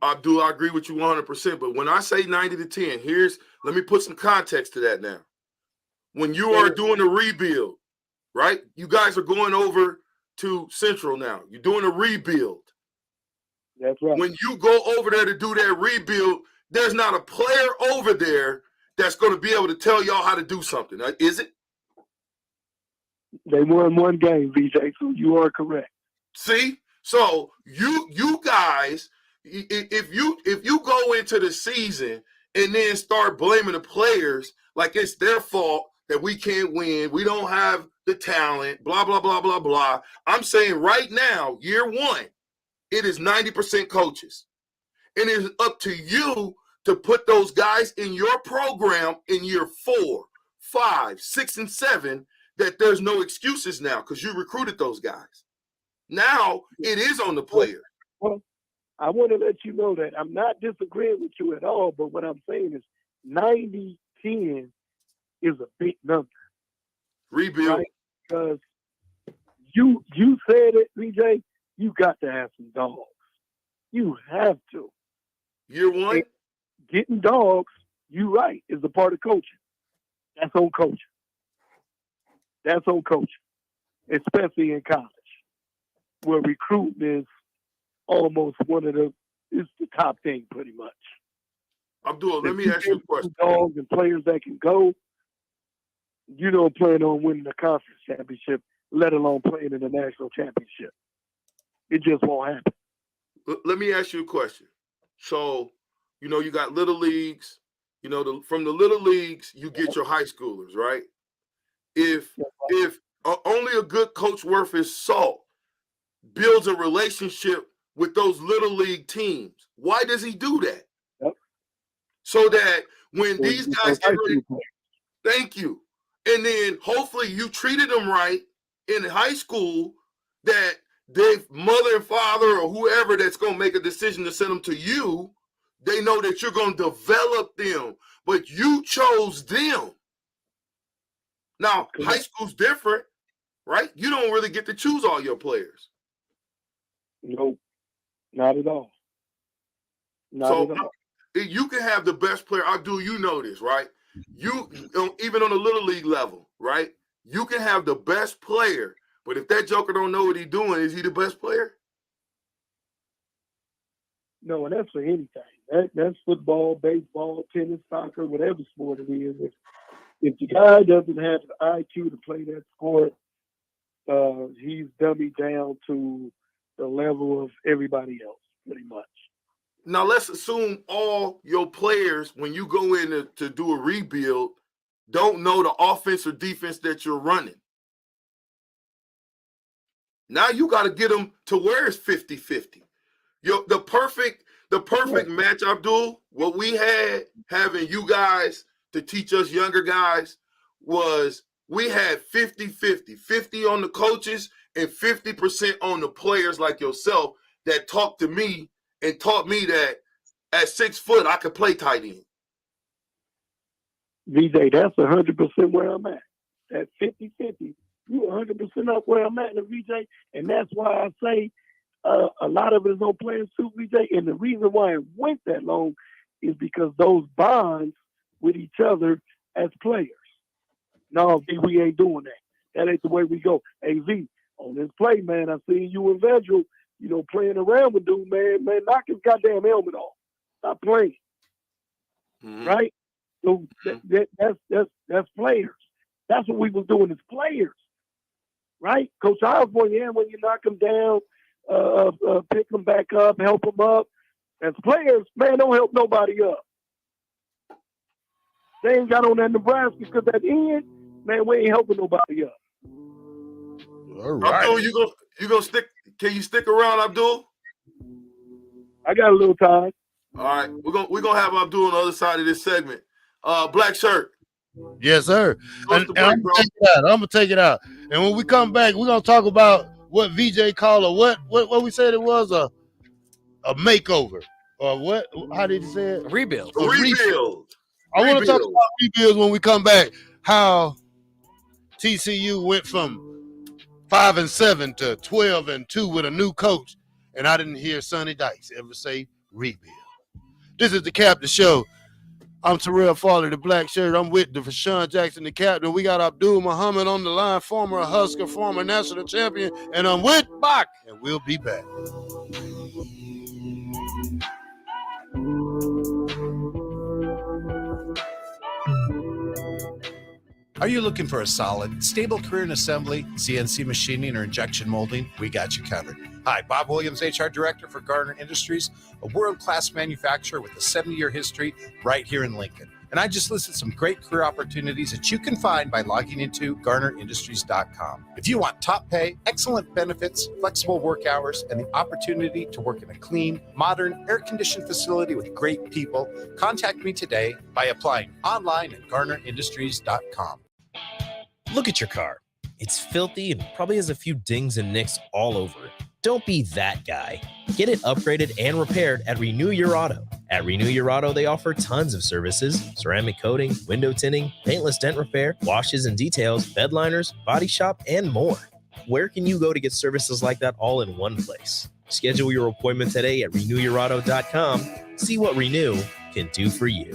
Abdul, I agree with you 100%. But when I say 90 to 10, let me put some context to that now. When you are doing a rebuild, right? You guys are going over to Central now. You're doing a rebuild. That's right. When you go over there to do that rebuild, there's not a player over there that's going to be able to tell y'all how to do something. Is it? They won one game, VJ, so you are correct. See? So you guys, if you go into the season and then start blaming the players like it's their fault that we can't win, we don't have the talent, blah, blah, blah, blah, blah. I'm saying right now, year one, it is 90% coaches. And it's up to you to put those guys in your program in year 4, 5, 6, and 7 that there's no excuses now because you recruited those guys. Now it is on the player. Well, I want to let you know that I'm not disagreeing with you at all, but what I'm saying is 90-10 is a big number. Rebuild. Right? Because you said it, VJ, you got to have some dogs. You have to. Year one? And getting dogs, you're right, is a part of coaching. That's on coaching. That's on coaching, especially in college, where recruiting is almost it's the top thing pretty much. Abdul, let me ask you a question. Dogs and players that can go, you don't plan on winning a conference championship, let alone playing in the national championship. It just won't happen. Let me ask you a question. So, you got little leagues, from the little leagues, you get your high schoolers, right? If only a good coach worth his salt builds a relationship with those little league teams, why does he do that? Yep. So that when these guys get ready, thank you. And then hopefully you treated them right in high school, that their mother and father or whoever that's going to make a decision to send them to you, they know that you're going to develop them, but you chose them. Now, high school's different, right? You don't really get to choose all your players. Nope, not at all. Not at all. You can have the best player. Abdul, you know this, right? You even on the little league level, right? You can have the best player, but if that joker don't know what he's doing, is he the best player? No, and that's for anything. That's football, baseball, tennis, soccer, whatever sport it is. If the guy doesn't have the IQ to play that sport, he's dummied down to the level of everybody else, pretty much. Now, let's assume all your players, when you go in to do a rebuild, don't know the offense or defense that you're running. Now you got to get them to where it's 50-50. The perfect match, Abdul, what we had having you guys to teach us younger guys was we had 50-50, 50 on the coaches and 50% on the players like yourself that talked to me and taught me that at 6 foot, I could play tight end. VJ, that's 100% where I'm at. At 50-50, you 100% up where I'm at in the VJ. And that's why I say a lot of it is on players too, VJ. And the reason why it went that long is because those bonds with each other as players. No, V, we ain't doing that. That ain't the way we go. Hey, V, on this play, man, I seen you and Vedral, playing around with dude, man, knock his goddamn helmet off. Stop playing. Mm-hmm. Right? So that's players. That's what we was doing as players. Right? Coach Osborne, when you knock them down, pick them back up, help them up. As players, man, don't help nobody up. They ain't got on that Nebraska because at the end, man, we ain't helping nobody up. All right. Abdul, you gonna stick? Can you stick around, Abdul? I got a little time. All right, we're gonna have Abdul on the other side of this segment. Black Shirt. Yes, sir. And I'm gonna take it out. And when we come back, we're gonna talk about what VJ called what we said it was a makeover or what? How did he say it? Rebuild. Rebuild. I want to talk about rebuilds when we come back. How TCU went from 5-7 to 12-2 with a new coach, and I didn't hear Sonny Dykes ever say rebuild. This is the Captain Show. I'm Terrell Farley, the Black Shirt. I'm with Deshaun Jackson, the captain. We got Abdul Muhammad on the line, former Husker, former national champion, and I'm with Bach, and we'll be back. Are you looking for a solid, stable career in assembly, CNC machining, or injection molding? We got you covered. Hi, Bob Williams, HR Director for Garner Industries, a world-class manufacturer with a 70-year history right here in Lincoln. And I just listed some great career opportunities that you can find by logging into GarnerIndustries.com. If you want top pay, excellent benefits, flexible work hours, and the opportunity to work in a clean, modern, air-conditioned facility with great people, contact me today by applying online at GarnerIndustries.com. Look at your car. It's filthy and probably has a few dings and nicks all over it. Don't be that guy. Get it upgraded and repaired at Renew Your Auto. At Renew Your Auto, they offer tons of services: ceramic coating, window tinting, paintless dent repair, washes and details, bed liners, body shop, and more. Where can you go to get services like that all in one place? Schedule your appointment today at renewyourauto.com. See what Renew can do for you.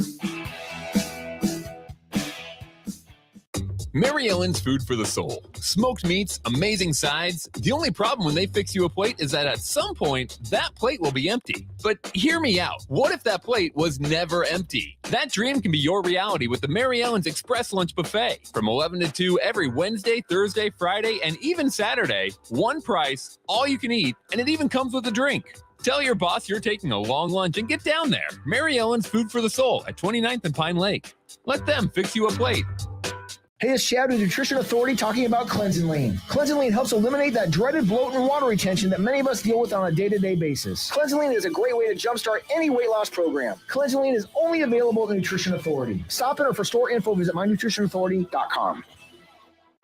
Mary Ellen's Food for the Soul. Smoked meats, amazing sides. The only problem when they fix you a plate is that at some point, that plate will be empty. But hear me out. What if that plate was never empty? That dream can be your reality with the Mary Ellen's Express Lunch Buffet. From 11 to 2 every Wednesday, Thursday, Friday, and even Saturday. One price, all you can eat, and it even comes with a drink. Tell your boss you're taking a long lunch and get down there. Mary Ellen's Food for the Soul at 29th and Pine Lake. Let them fix you a plate. Hey, it's Chad with Nutrition Authority talking about Cleansin' Lean. Cleansin' Lean helps eliminate that dreaded bloat and water retention that many of us deal with on a day-to-day basis. Cleansin' Lean is a great way to jumpstart any weight loss program. Cleansin' Lean is only available at the Nutrition Authority. Stop in or for store info, visit mynutritionauthority.com.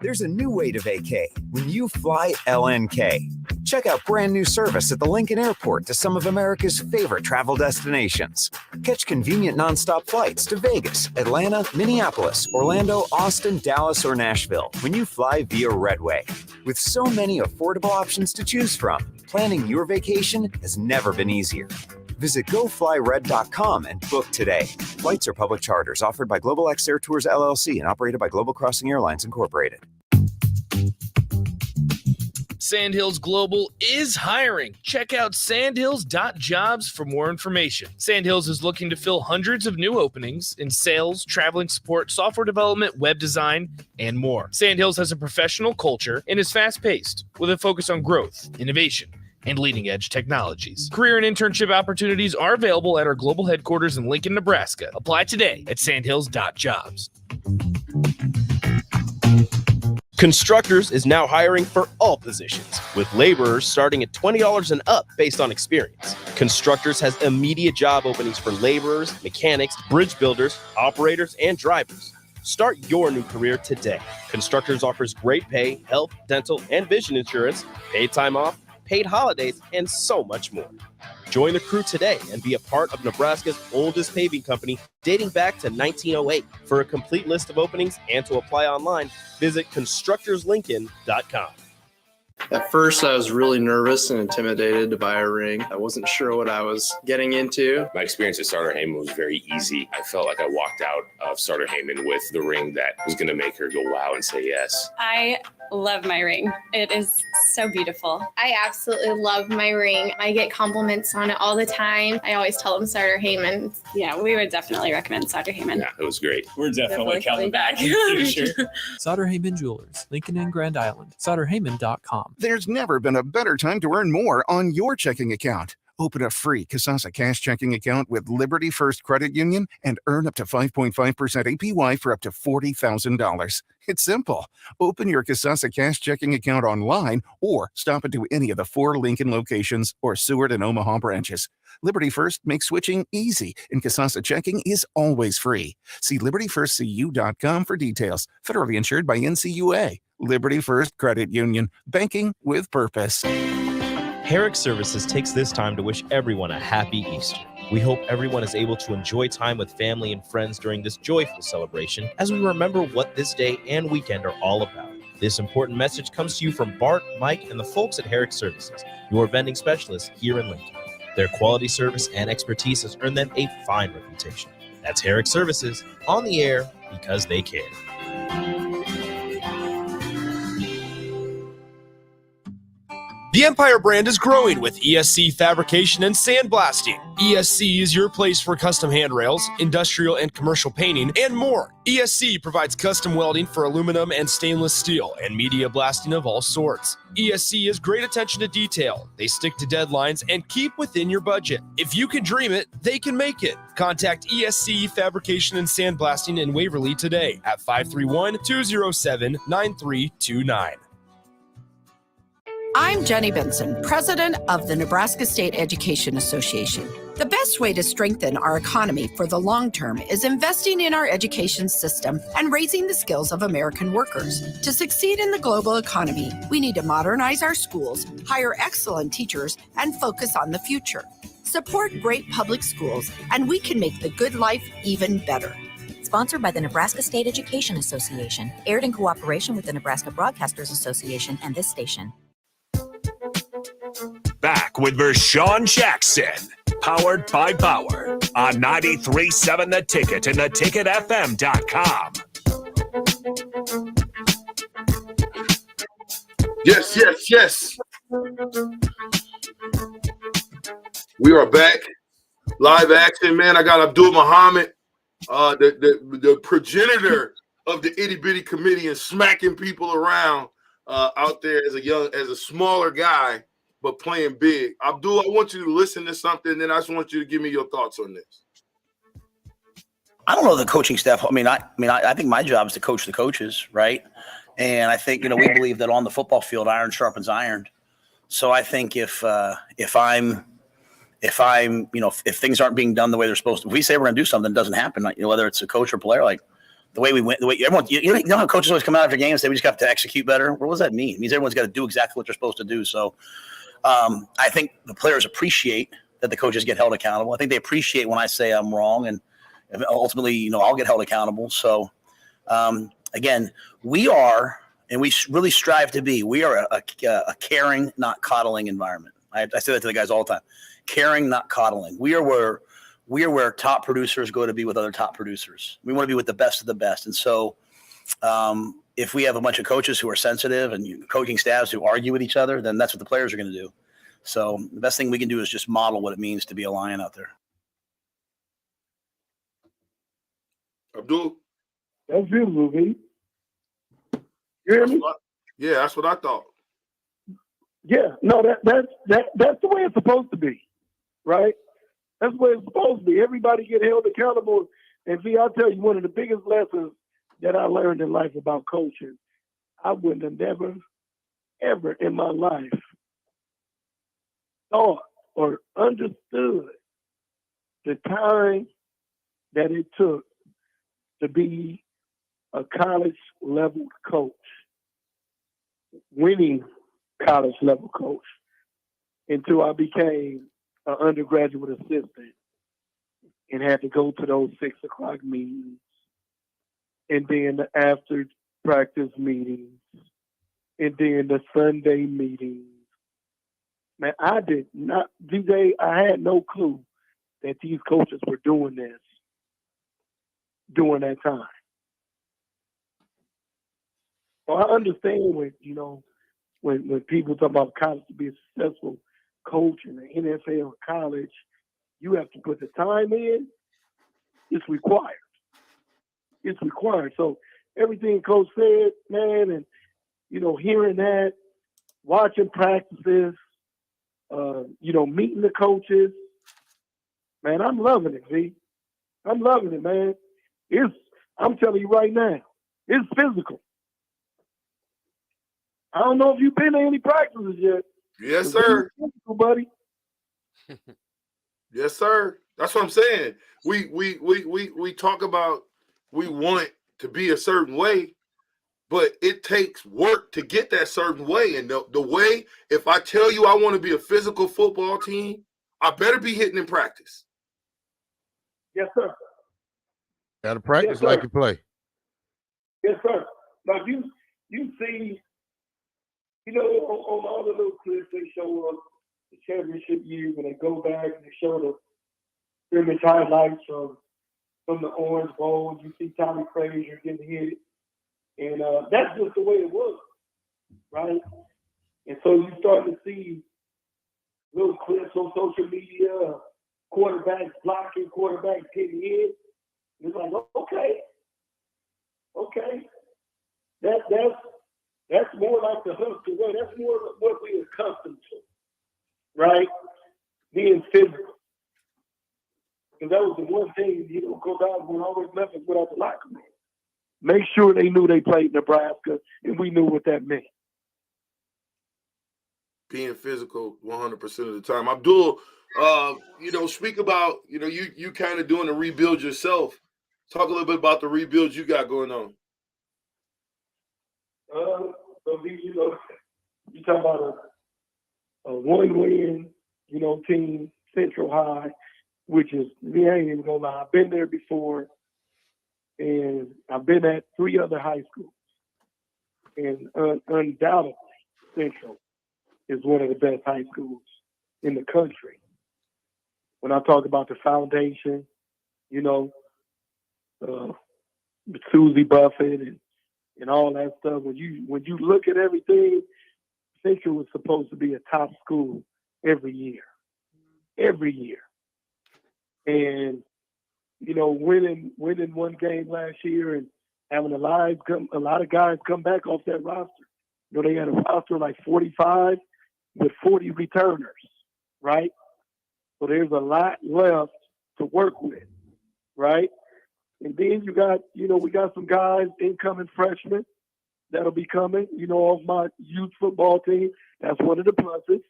There's a new way to vacay when you fly LNK. Check out brand new service at the Lincoln Airport to some of America's favorite travel destinations. Catch convenient nonstop flights to Vegas, Atlanta, Minneapolis, Orlando, Austin, Dallas, or Nashville when you fly via Redway. With so many affordable options to choose from, planning your vacation has never been easier. Visit goflyred.com and book today. Flights are public charters offered by Global X Air Tours LLC and operated by Global Crossing Airlines Incorporated. Sandhills Global is hiring. Check out sandhills.jobs for more information. Sandhills is looking to fill hundreds of new openings in sales, traveling support, software development, web design, and more. Sandhills has a professional culture and is fast-paced with a focus on growth, innovation, and leading-edge technologies. Career and internship opportunities are available at our global headquarters in Lincoln, Nebraska. Apply today at sandhills.jobs. Constructors is now hiring for all positions, with laborers starting at $20 and up based on experience. Constructors has immediate job openings for laborers, mechanics, bridge builders, operators, and drivers. Start your new career today. Constructors offers great pay, health, dental, and vision insurance, paid time off, paid holidays, and so much more. Join the crew today and be a part of Nebraska's oldest paving company dating back to 1908. For a complete list of openings and to apply online, visit constructorslincoln.com. At first, I was really nervous and intimidated to buy a ring. I wasn't sure what I was getting into. My experience at Starter Heyman was very easy. I felt like I walked out of Starter Heyman with the ring that was going to make her go wow and say yes. I love my ring. It is so beautiful. I absolutely love my ring. I get compliments on it all the time. I always tell them Starter Heyman. Yeah, we would definitely recommend Starter Heyman. Yeah, it was great. We're definitely coming back in the future. Sauter Heyman Jewelers, Lincoln and Grand Island. SauterHeyman.com. There's never been a better time to earn more on your checking account. Open a free Kasasa Cash checking account with Liberty First Credit Union and earn up to 5.5% APY for up to $40,000. It's simple. Open your Kasasa Cash checking account online or stop into any of the 4 Lincoln locations or Seward and Omaha branches. Liberty First makes switching easy, and Kasasa checking is always free. See libertyfirstcu.com for details. Federally insured by NCUA. Liberty First Credit Union. Banking with purpose. Herrick Services takes this time to wish everyone a happy Easter. We hope everyone is able to enjoy time with family and friends during this joyful celebration as we remember what this day and weekend are all about. This important message comes to you from Bart, Mike, and the folks at Herrick Services, your vending specialists here in Lincoln. Their quality service and expertise has earned them a fine reputation. That's Herrick Services, on the air because they care. The Empire brand is growing with ESC Fabrication and Sandblasting. ESC is your place for custom handrails, industrial and commercial painting, and more. ESC provides custom welding for aluminum and stainless steel and media blasting of all sorts. ESC has great attention to detail. They stick to deadlines and keep within your budget. If you can dream it, they can make it. Contact ESC Fabrication and Sandblasting in Waverly today at 531-207-9329. I'm Jenny Benson, president of the Nebraska State Education Association. The best way to strengthen our economy for the long term is investing in our education system and raising the skills of American workers. To succeed in the global economy, we need to modernize our schools, hire excellent teachers, and focus on the future. Support great public schools, and we can make the good life even better. Sponsored by the Nebraska State Education Association, aired in cooperation with the Nebraska Broadcasters Association and this station. Back with Vershawn Jackson, powered by Bauer, on 93.7 The Ticket and theticketfm.com. Yes, yes, yes. We are back. Live action, man. I got Abdul Muhammad, the progenitor of the itty bitty committee and smacking people around out there as a smaller guy, but playing big. Abdul, I want you to listen to something, and then I just want you to give me your thoughts on this. I don't know the coaching staff. I think my job is to coach the coaches, right? And I think, we believe that on the football field, iron sharpens iron. So I think if things aren't being done the way they're supposed to, if we say we're going to do something, it doesn't happen. Whether it's a coach or player, the way we went, the way everyone, you know how coaches always come out after games and say we just have to execute better. What does that mean? It means everyone's got to do exactly what they're supposed to do. So I think the players appreciate that the coaches get held accountable. I think they appreciate when I say I'm wrong, and ultimately, I'll get held accountable. So again, we are, and we really strive to be, we are a caring, not coddling environment. I say that to the guys all the time. Caring, not coddling. We are where top producers go to be with other top producers. We want to be with the best of the best. And so if we have a bunch of coaches who are sensitive and coaching staffs who argue with each other, then that's what the players are going to do. So the best thing we can do is just model what it means to be a Lion out there. Abdul? That's beautiful, V. You hear me? Yeah, that's what I thought. Yeah, no, that's the way it's supposed to be, right? That's the way it's supposed to be. Everybody get held accountable. And see, I'll tell you, one of the biggest lessons that I learned in life about coaching, I wouldn't have never, ever in my life thought or understood the time that it took to be a college level coach, winning college level coach, until I became an undergraduate assistant and had to go to those 6 o'clock meetings and then the after practice meetings and then the Sunday meetings. Man, I did not, DJ, I had no clue that these coaches were doing this during that time. So I understand when people talk about college to be a successful coach in the NFL or college, you have to put the time in. It's required. It's required. So everything Coach said, man, and hearing that, watching practices, meeting the coaches, man, I'm loving it, V. I'm loving it, man. I'm telling you right now, it's physical. I don't know if you've been to any practices yet. Yes, sir. Physical, buddy. Yes, sir. That's what I'm saying. We talk about we want to be a certain way, but it takes work to get that certain way. And the way, if I tell you I want to be a physical football team, I better be hitting in practice. Yes, sir. Got to practice Yes, like you play. Yes, sir. Now you see, on all the little clips they show us the championship year when they go back and they show the scrimmage highlights from the Orange Bowl. You see Tommy Frazier getting hit, and that's just the way it was, right? And so you start to see little clips on social media, quarterbacks blocking, quarterbacks getting hit. It's like, okay, that's more like the Husker way. That's more of what we're accustomed to, right? Being physical. Because that was the one thing, Coach Osborne always left us without the locker room. Make sure they knew they played Nebraska, and we knew what that meant. Being physical 100% of the time. Abdul, speak about, you kind of doing the rebuild yourself. Talk a little bit about the rebuild you got going on. You talk about a one-win, team, Central High, which is, I ain't even gonna lie, I've been there before, and I've been at 3 other high schools, and undoubtedly, Central is one of the best high schools in the country. When I talk about the foundation, Susie Buffett and all that stuff, when you look at everything, Central was supposed to be a top school every year. And, winning one game last year and having a lot of guys come back off that roster. They had a roster like 45 with 40 returners, right? So there's a lot left to work with, right? And then you got, we got some guys, incoming freshmen that'll be coming, off my youth football team. That's one of the pluses.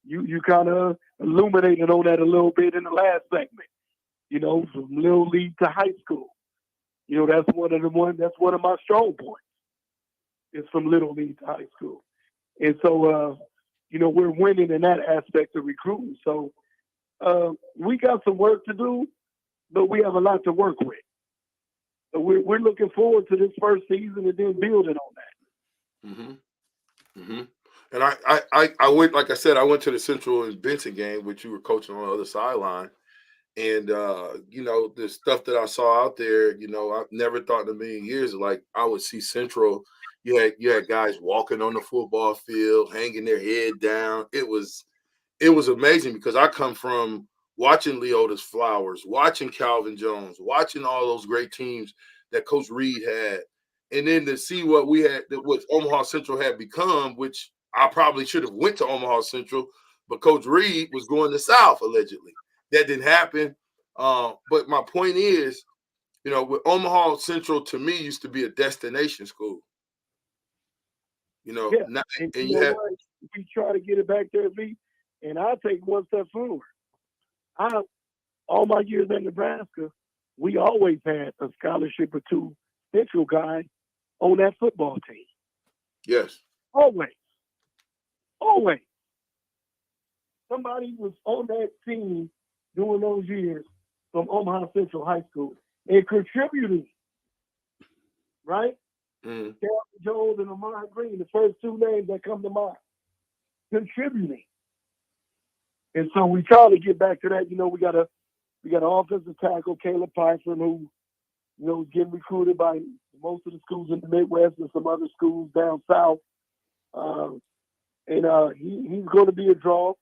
You kind of illuminated on that a little bit in the last segment, from little league to high school. That's one of my strong points. It's from Little League to high school. And so, we're winning in that aspect of recruiting. So we got some work to do, but we have a lot to work with. So we're looking forward to this first season and then building on that. Mm-hmm. Mm-hmm. And I went, like I said, I went to the Central and Benson game, which you were coaching on the other sideline. And, the stuff that I saw out there, I've never thought in a million years, like I would see Central. You had guys walking on the football field, hanging their head down. It was amazing because I come from watching Leotis Flowers, watching Calvin Jones, watching all those great teams that Coach Reed had. And then to see what what Omaha Central had become, which I probably should have went to Omaha Central, but Coach Reed was going to South allegedly. That didn't happen. But my point is, with Omaha Central, to me, used to be a destination school. We try to get it back there, V, and I'll take one step forward. All my years in Nebraska, we always had a scholarship or two Central guy on that football team. Yes. Always. Somebody was on that team during those years from Omaha Central High School and contributing, right? Calvin Jones and Amon Green, the first two names that come to mind, contributing. And so we try to get back to that. We got an offensive tackle, Caleb Python, who, is getting recruited by most of the schools in the Midwest and some other schools down south. He's going to be a draw.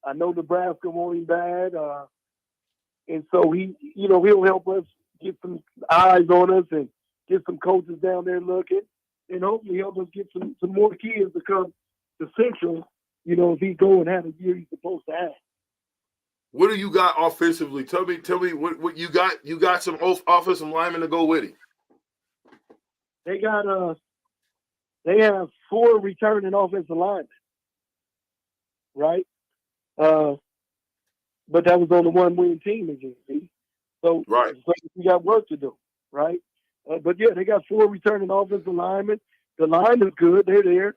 I know Nebraska want him bad. And so he'll help us get some eyes on us and get some coaches down there looking, and hopefully help us get some more kids to come to Central, if he go and have a year he's supposed to have. What do you got offensively? Tell me what you got. You got some offensive linemen to go with him. They have 4 returning offensive linemen, right? But that was on the one-win team again. So we got work to do, right? But yeah, they got 4 returning offensive linemen. The line is good; they're there,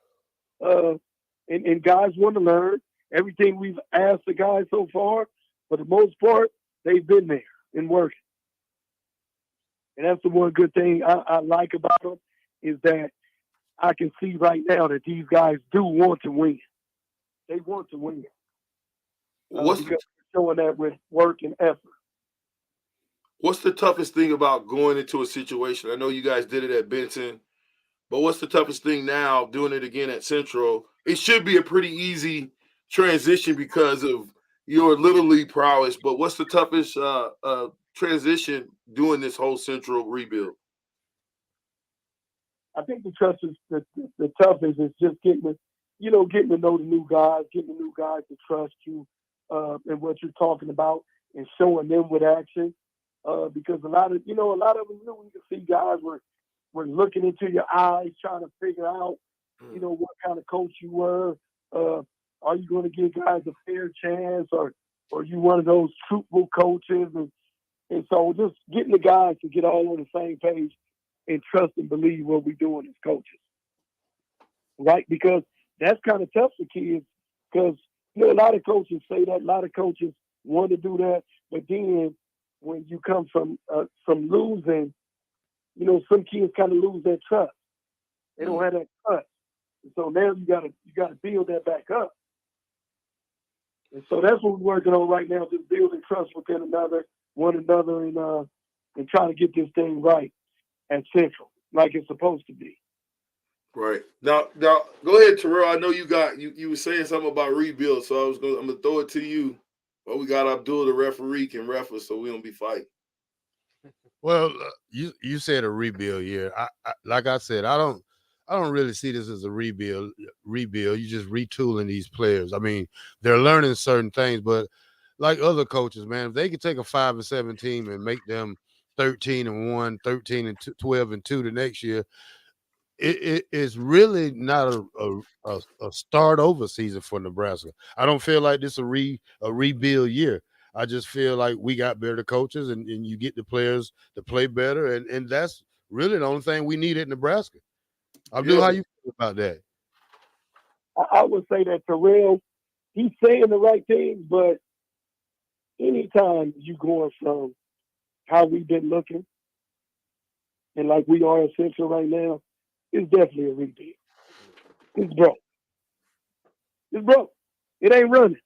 and guys want to learn. Everything we've asked the guys so far, for the most part, they've been there and working. And that's the one good thing I like about them is that I can see right now that these guys do want to win. They want to win. Because they're showing that with work and effort. What's the toughest thing about going into a situation? I know you guys did it at Benson, but what's the toughest thing now doing it again at Central? It should be a pretty easy transition because of your Little League prowess, but what's the toughest transition doing this whole Central rebuild? I think the toughest is just getting to know the new guys, getting the new guys to trust you and what you're talking about and showing them with action. Because a lot of them, you can see guys were looking into your eyes, trying to figure out, what kind of coach you were. Are you going to give guys a fair chance, or are you one of those truthful coaches? And so just getting the guys to get all on the same page and trust and believe what we're doing as coaches, right? Because that's kind of tough for kids because, a lot of coaches say that, a lot of coaches want to do that, but then when you come from losing, some kids kind of lose their trust. They don't have that trust. And so now you gotta build that back up. And so that's what we're working on right now, just building trust within one another, and trying to get this thing right at Central, like it's supposed to be. Right. Now go ahead, Terrell. I know you were saying something about rebuild, so I'm gonna throw it to you. Well, we got Abdul, the referee, can ref us so we don't be fighting. Well, you said a rebuild year. Like I said, I don't really see this as a rebuild. You just retooling these players. I mean, they're learning certain things, but like other coaches, man, if they could take a 5-7 team and make them 13-1, 13-12-2 the next year, it is really not a start over season for Nebraska. I don't feel like this a rebuild year. I just feel like we got better coaches, and you get the players to play better, and that's really the only thing we need at Nebraska. Abdul, how you feel about that? I would say that Terrell, he's saying the right things, but anytime you going from how we've been looking and like we are essential right now, it's definitely a rebuild. It's broke. It's broke. It ain't running.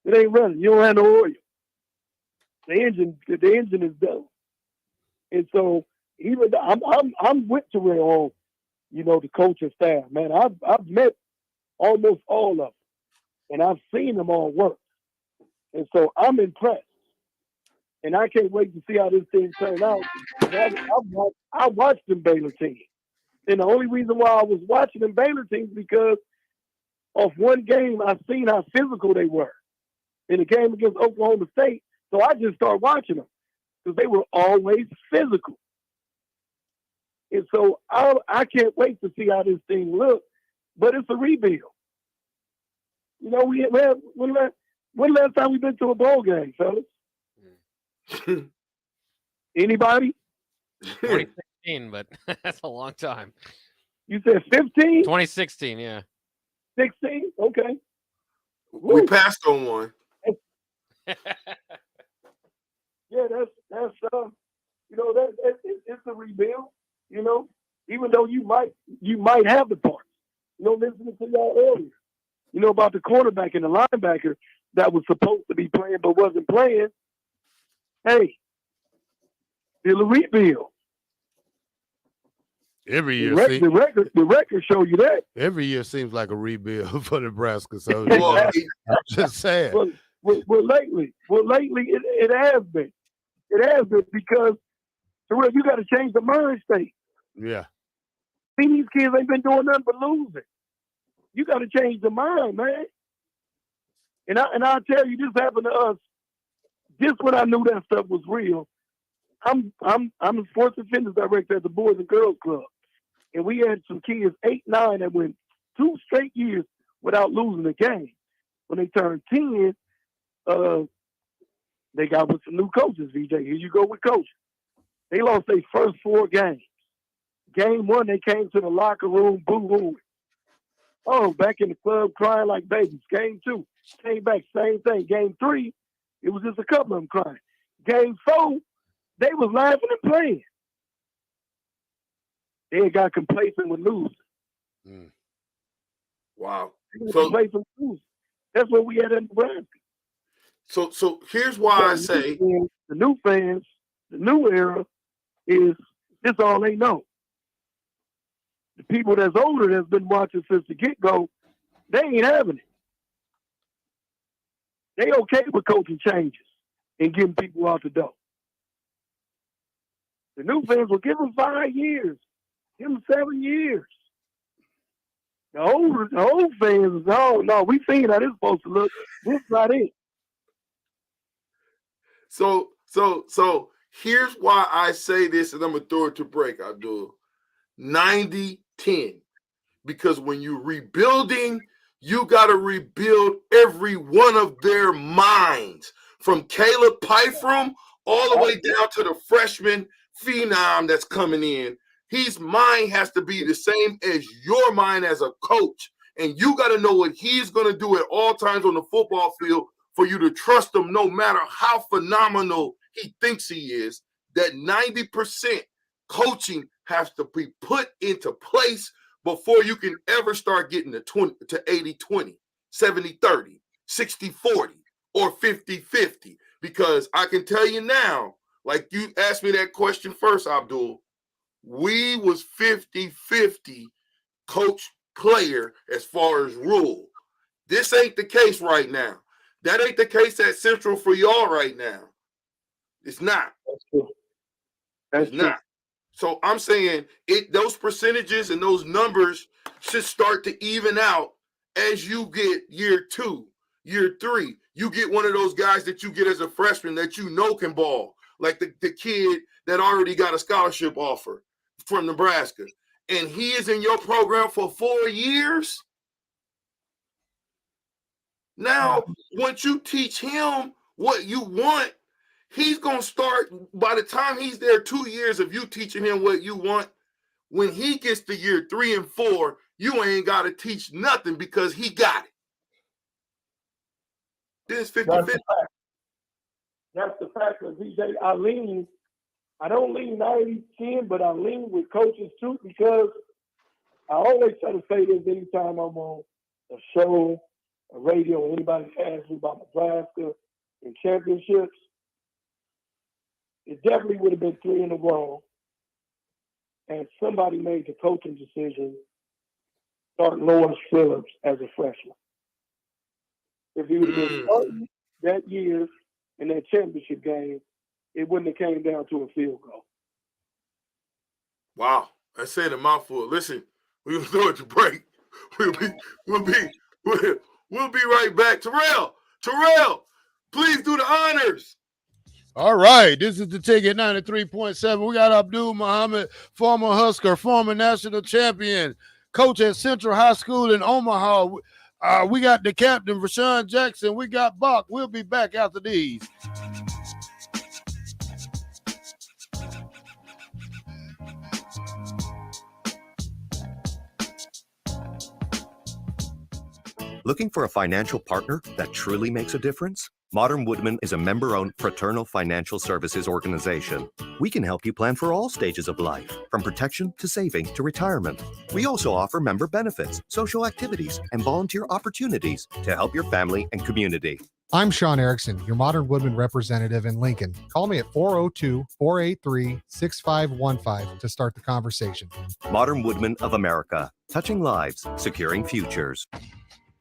It ain't running. You don't have no oil. The engine is done. And so even I'm with Terrell on, the coaching staff, man. I've met almost all of them, and I've seen them all work. And so I'm impressed. And I can't wait to see how this thing turns out. I watched them Baylor teams. And the only reason why I was watching them Baylor teams because of one game I seen how physical they were in the game against Oklahoma State. So I just started watching them because they were always physical. And so I can't wait to see how this thing looks. But it's a rebuild. When last time we been to a bowl game, fellas? Anybody? 2016, but that's a long time. You said 15? 2016, yeah. 16? Okay. We passed on one. Yeah, that's it's a rebuild. Even though you might have the parts. Listening to y'all earlier. About the quarterback and the linebacker that was supposed to be playing but wasn't playing. Hey, still a rebuild. Every year, the record show you that. Every year seems like a rebuild for Nebraska. So I'm just saying. Well, lately it has been. It has been because you got to change the mind state. Yeah. See, these kids ain't been doing nothing but losing. You got to change the mind, man. And I'll tell you, this happened to us. Just when I knew that stuff was real, I'm a sports and fitness director at the Boys and Girls Club, and we had some kids 8, 9 that went 2 straight years without losing a game. When they turned 10, they got with some new coaches. VJ, here you go with coaches. They lost their first 4 games. Game 1, they came to the locker room boo-hooing. Oh, back in the club crying like babies. Game 2, came back, same thing. Game 3, it was just a couple of them crying. Game 4, they was laughing and playing. They had got complacent with losing. Wow. Complacent with losing. That's what we had in Nebraska. So here's why I say the new fans, the new era is this all they know. The people that's older that's been watching since the get-go, they ain't having it. They okay with coaching changes and getting people out the door. The new fans will give them 5 years, give them 7 years. The old fans, no, we seen how this supposed to look. This is not it. So here's why I say this, and I'm gonna throw it to break. I'll do 90-10. Because when you're rebuilding, you gotta rebuild every one of their minds. From Caleb Pyfrom all the way down to the freshman phenom that's coming in. His mind has to be the same as your mind as a coach. And you got to know what he's going to do at all times on the football field for you to trust him no matter how phenomenal he thinks he is. That 90% coaching has to be put into place before you can ever start getting to 80-20, 70-30, 60-40, or 50-50. Because I can tell you now, like you asked me that question first, Abdul, we was 50-50 coach player as far as rule. This ain't the case right now. That ain't the case at Central for y'all right now. It's not. That's true. It's not. So I'm saying those percentages and those numbers should start to even out as you get year 2, year 3. You get one of those guys that you get as a freshman that you know can ball, like the kid that already got a scholarship offer from Nebraska, and he is in your program for 4 years. Now, once you teach him what you want, he's going to start, by the time he's there 2 years of you teaching him what you want, when he gets to year 3 and 4, you ain't got to teach nothing because he got it. This 50-50. That's the fact of DJ. I don't lean 90-10, but I lean with coaches too, because I always try to say this anytime I'm on a show, a radio, anybody asks me about Nebraska and championships. It definitely would have been 3 in a row. And somebody made the coaching decision, start Lawrence Phillips as a freshman. If he would have been starting that year in that championship game, it wouldn't have came down to a field goal. Wow, I said a mouthful. Listen, we'll throw it to break. We'll be right back. Terrell, please do the honors. All right, this is the Ticket 93.7. We got Abdul Muhammad, former Husker, former national champion, coach at Central High School in Omaha. We got the captain, Rashawn Jackson. We got Bach. We'll be back after these. Looking for a financial partner that truly makes a difference? Modern Woodmen is a member-owned fraternal financial services organization. We can help you plan for all stages of life, from protection to saving to retirement. We also offer member benefits, social activities, and volunteer opportunities to help your family and community. I'm Sean Erickson, your Modern Woodmen representative in Lincoln. Call me at 402-483-6515 to start the conversation. Modern Woodmen of America, touching lives, securing futures.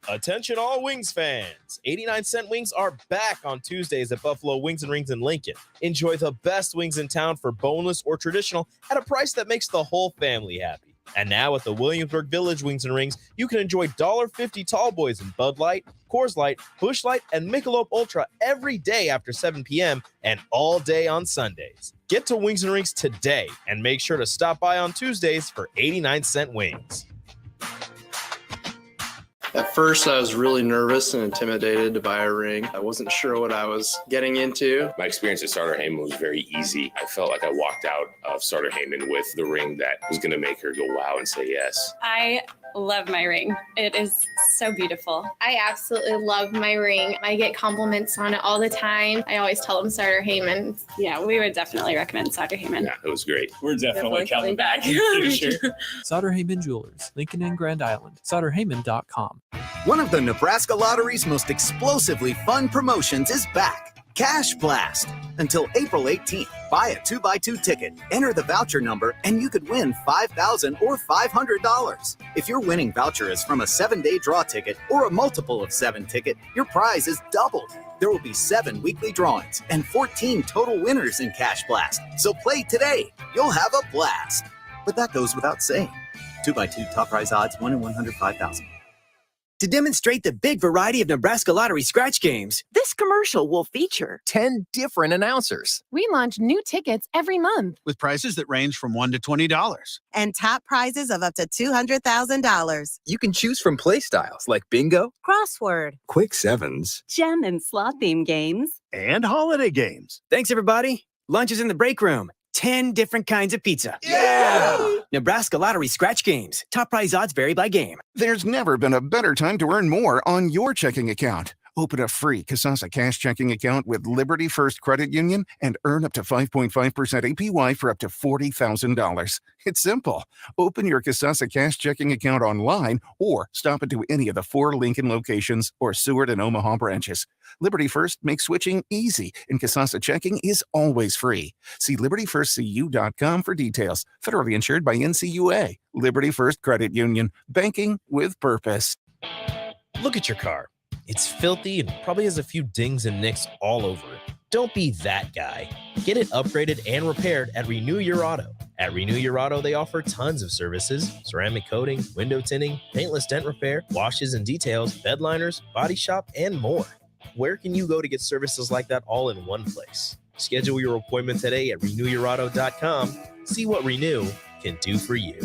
Attention all Wings fans. 89-cent wings are back on Tuesdays at Buffalo Wings and Rings in Lincoln. Enjoy the best wings in town for boneless or traditional at a price that makes the whole family happy. And now at the Williamsburg Village Wings and Rings, you can enjoy $1.50 tall boys in Bud Light, Coors Light, Busch Light, and Michelob Ultra every day after 7 p.m. and all day on Sundays. Get to Wings and Rings today and make sure to stop by on Tuesdays for 89-cent wings. At first, I was really nervous and intimidated to buy a ring. I wasn't sure what I was getting into. My experience at Starter Heyman was very easy. I felt like I walked out of Starter Heyman with the ring that was going to make her go wow and say yes. I love my ring. It is so beautiful. I absolutely love my ring. I get compliments on it all the time. I always tell them Starter Heyman. Yeah, we would definitely recommend Starter Heyman. Yeah, it was great. We're definitely coming back. Sure. Sauter Heyman Jewelers, Lincoln and Grand Island. SauterHeyman.com. One of the Nebraska Lottery's most explosively fun promotions is back. Cash Blast. Until April 18th, buy a 2x2 ticket, enter the voucher number, and you could win $5,000 or $500. If your winning voucher is from a 7-day draw ticket or a multiple of 7 ticket, your prize is doubled. There will be 7 weekly drawings and 14 total winners in Cash Blast. So play today. You'll have a blast. But that goes without saying. 2x2 top prize odds, 1 in 105,000. To demonstrate the big variety of Nebraska Lottery scratch games, this commercial will feature 10 different announcers. We launch new tickets every month With prices that range from $1 to $20. And top prizes of up to $200,000. You can choose from play styles like bingo, Crossword, quick sevens, gem and slot theme games, and holiday games. Thanks, everybody. Lunch is in the break room. 10 different kinds of pizza. Yeah! Nebraska Lottery scratch games. Top prize odds vary by game. There's never been a better time to earn more on your checking account. Open a free Kasasa Cash checking account with Liberty First Credit Union and earn up to 5.5% APY for up to $40,000. It's simple. Open your Kasasa Cash checking account online or stop into any of the 4 Lincoln locations or Seward and Omaha branches. Liberty First makes switching easy, and Kasasa checking is always free. See libertyfirstcu.com for details. Federally insured by NCUA. Liberty First Credit Union. Banking with purpose. Look at your car. It's filthy and probably has a few dings and nicks all over it. Don't be that guy. Get it upgraded and repaired at Renew Your Auto. At Renew Your Auto, they offer tons of services: ceramic coating, window tinting, paintless dent repair, washes and details, bed liners, body shop, and more. Where can you go to get services like that all in one place? Schedule your appointment today at renewyourauto.com. See what Renew can do for you.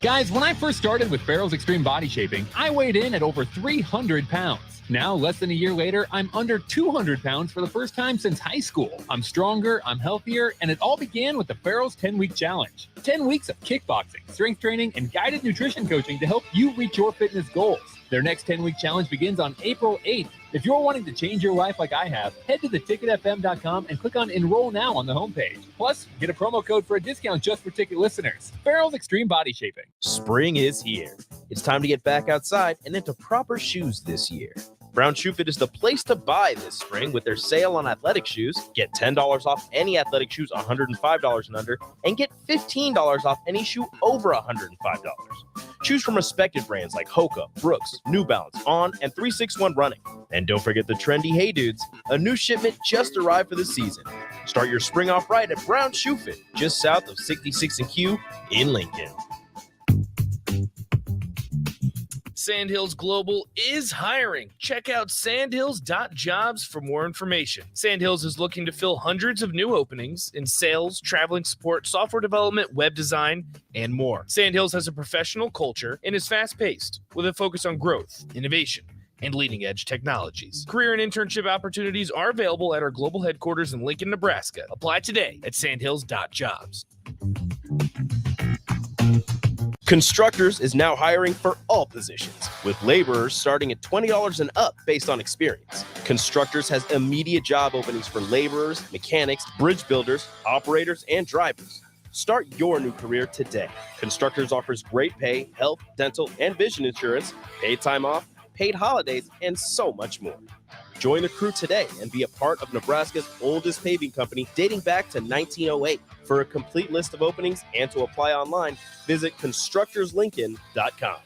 Guys, when I first started with Farrell's Extreme Body Shaping, I weighed in at over 300 pounds. Now, less than a year later, I'm under 200 pounds for the first time since high school. I'm stronger, I'm healthier, and it all began with the Farrell's 10-week challenge. 10 weeks of kickboxing, strength training, and guided nutrition coaching to help you reach your fitness goals. Their next 10-week challenge begins on April 8th. If you're wanting to change your life like I have, head to theticketfm.com and click on Enroll Now on the homepage. Plus, get a promo code for a discount just for ticket listeners. Farrell's Extreme Body Shaping. Spring is here. It's time to get back outside and into proper shoes this year. Brown Shoe Fit is the place to buy this spring with their sale on athletic shoes. Get $10 off any athletic shoes $105 and under, and get $15 off any shoe over $105. Choose from respected brands like Hoka, Brooks, New Balance, On, and 361 Running. And don't forget the trendy Hey Dudes. A new shipment just arrived for the season. Start your spring off right at Brown Shoe Fit, just south of 66 and Q in Lincoln. Sandhills Global is hiring. Check out sandhills.jobs for more information. Sandhills is looking to fill hundreds of new openings in sales, traveling support, software development, web design, and more. Sandhills has a professional culture and is fast-paced with a focus on growth, innovation, and leading-edge technologies. Career and internship opportunities are available at our global headquarters in Lincoln, Nebraska. Apply today at sandhills.jobs. Constructors is now hiring for all positions, with laborers starting at $20 and up based on experience. Constructors has immediate job openings for laborers, mechanics, bridge builders, operators, and drivers. Start your new career today. Constructors offers great pay, health, dental, and vision insurance, paid time off, paid holidays, and so much more. Join the crew today and be a part of Nebraska's oldest paving company dating back to 1908. For a complete list of openings and to apply online, visit constructorslincoln.com.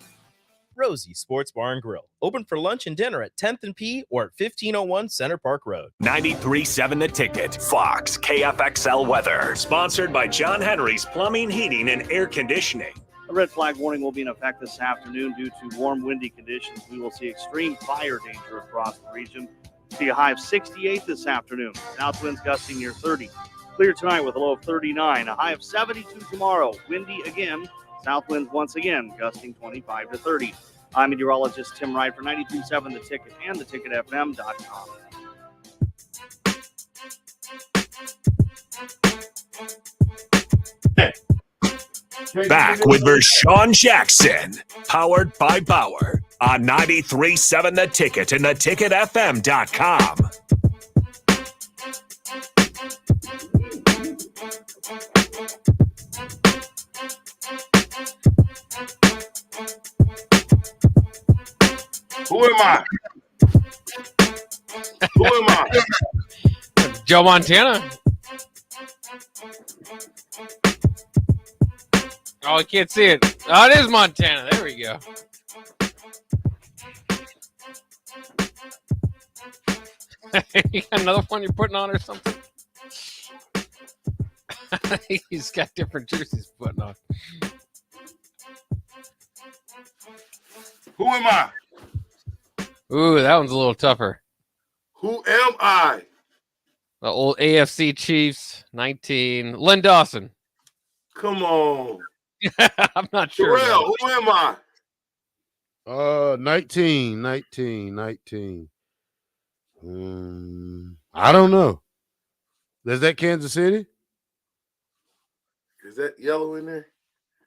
Rosie Sports Bar and Grill, open for lunch and dinner at 10th and P or at 1501 Center Park Road. 93.7 The Ticket, Fox, KFXL weather. Sponsored by John Henry's Plumbing, Heating, and Air Conditioning. A red flag warning will be in effect this afternoon due to warm, windy conditions. We will see extreme fire danger across the region. See a high of 68 this afternoon. South winds gusting near 30. Clear tonight with a low of 39. A high of 72 tomorrow. Windy again. South winds once again gusting 25 to 30. I'm meteorologist Tim Wright for 92.7 The Ticket and theticketfm.com. Back with Vershawn Jackson, powered by Bauer on 93.7 The Ticket and theticketfm.com. Who am I? Who am I? Joe Montana. Oh, I can't see it. Oh, it is Montana. There we go. You got another one you're putting on or something? He's got different jerseys putting on. Who am I? Ooh, that one's a little tougher. Who am I? The old AFC Chiefs, 19. Len Dawson. Come on. I'm not sure. Terrell, who am I? 19. I don't know. Is that Kansas City? Is that yellow in there?